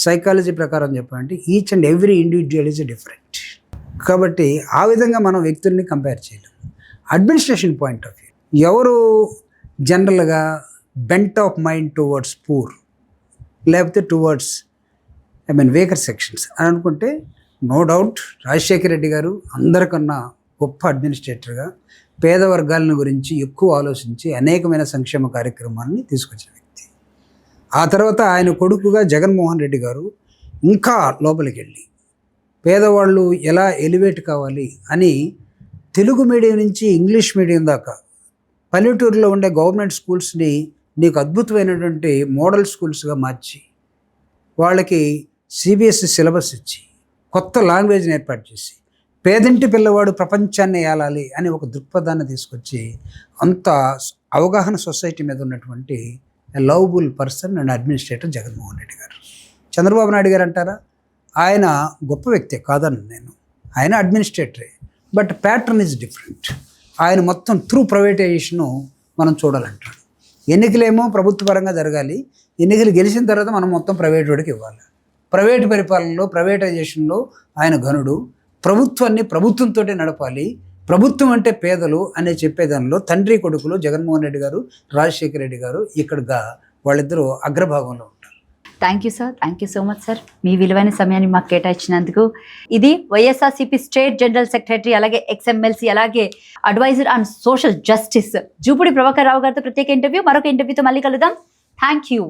సైకాలజీ ప్రకారం చెప్పాలంటే each and every individual is different. కాబట్టి ఆ విధంగా మనం వ్యక్తుల్ని కంపేర్ చేయలేము. అడ్మినిస్ట్రేషన్ పాయింట్ ఆఫ్ వ్యూ ఎవరు జనరల్గా bent of mind towards poor లేకపోతే టువర్డ్స్ వేకర్ సెక్షన్స్ అని అనుకుంటే నో డౌట్ రాజశేఖర రెడ్డి గారు అందరికన్నా గొప్ప అడ్మినిస్ట్రేటర్గా పేద వర్గాల గురించి ఎక్కువ ఆలోచించి అనేకమైన సంక్షేమ కార్యక్రమాన్ని తీసుకొచ్చిన వ్యక్తి. ఆ తర్వాత ఆయన కొడుకుగా జగన్మోహన్ రెడ్డి గారు ఇంకా లోపలికి వెళ్ళి పేదవాళ్ళు ఎలా ఎలివేట్ కావాలి అని తెలుగు మీడియం నుంచి ఇంగ్లీష్ మీడియం దాకా పల్లెటూరులో ఉండే గవర్నమెంట్ స్కూల్స్ని నీకు అద్భుతమైనటువంటి మోడల్ స్కూల్స్గా మార్చి వాళ్ళకి సిబిఎస్ఈ సిలబస్ ఇచ్చి కొత్త లాంగ్వేజ్ని ఏర్పాటు చేసి పేదింటి పిల్లవాడు ప్రపంచాన్ని ఏలాలి అని ఒక దృక్పథాన్ని తీసుకొచ్చి అంత అవగాహన సొసైటీ మీద ఉన్నటువంటి lovable person and administrator Jaganmohan Reddy గారు. చంద్రబాబు నాయుడు గారు అంటారా, ఆయన గొప్ప వ్యక్తే కాదని నేను, ఆయన అడ్మినిస్ట్రేటరే, బట్ ప్యాటర్న్ ఈజ్ డిఫరెంట్. ఆయన మొత్తం త్రూ ప్రైవేటైజేషను మనం చూడాలంటాడు. ఎన్నికలేమో ప్రభుత్వ పరంగా జరగాలి, ఎన్నికలు గెలిచిన తర్వాత మనం మొత్తం ప్రైవేట్ వాడికి ఇవ్వాలి. ప్రైవేటు పరిపాలనలో ప్రైవేటైజేషన్లో ఆయన ఘనుడు. ప్రభుత్వాన్ని ప్రభుత్వంతో నడపాలి, ప్రభుత్వం అంటే పేదలు అనే చెప్పేదానిలో తండ్రి కొడుకులు జగన్మోహన్ రెడ్డి గారు, రాజశేఖర రెడ్డి గారు ఇక్కడగా వాళ్ళిద్దరూ అగ్రభాగంలో ఉంటారు. Thank you sir. Thank you so much sir, మీ విలువైన సమయాన్ని మాకు కేటాయించినందుకు. ఇది వైఎస్ఆర్సీపీ స్టేట్ జనరల్ సెక్రటరీ, అలాగే ఎక్స్ఎమ్మెల్సీ, అలాగే adviser on social justice Jupudi Prabhakar Rao గారితో ప్రత్యేక ఇంటర్వ్యూ. మరొక ఇంటర్వ్యూతో మళ్ళీ కలుద్దాం. Thank you.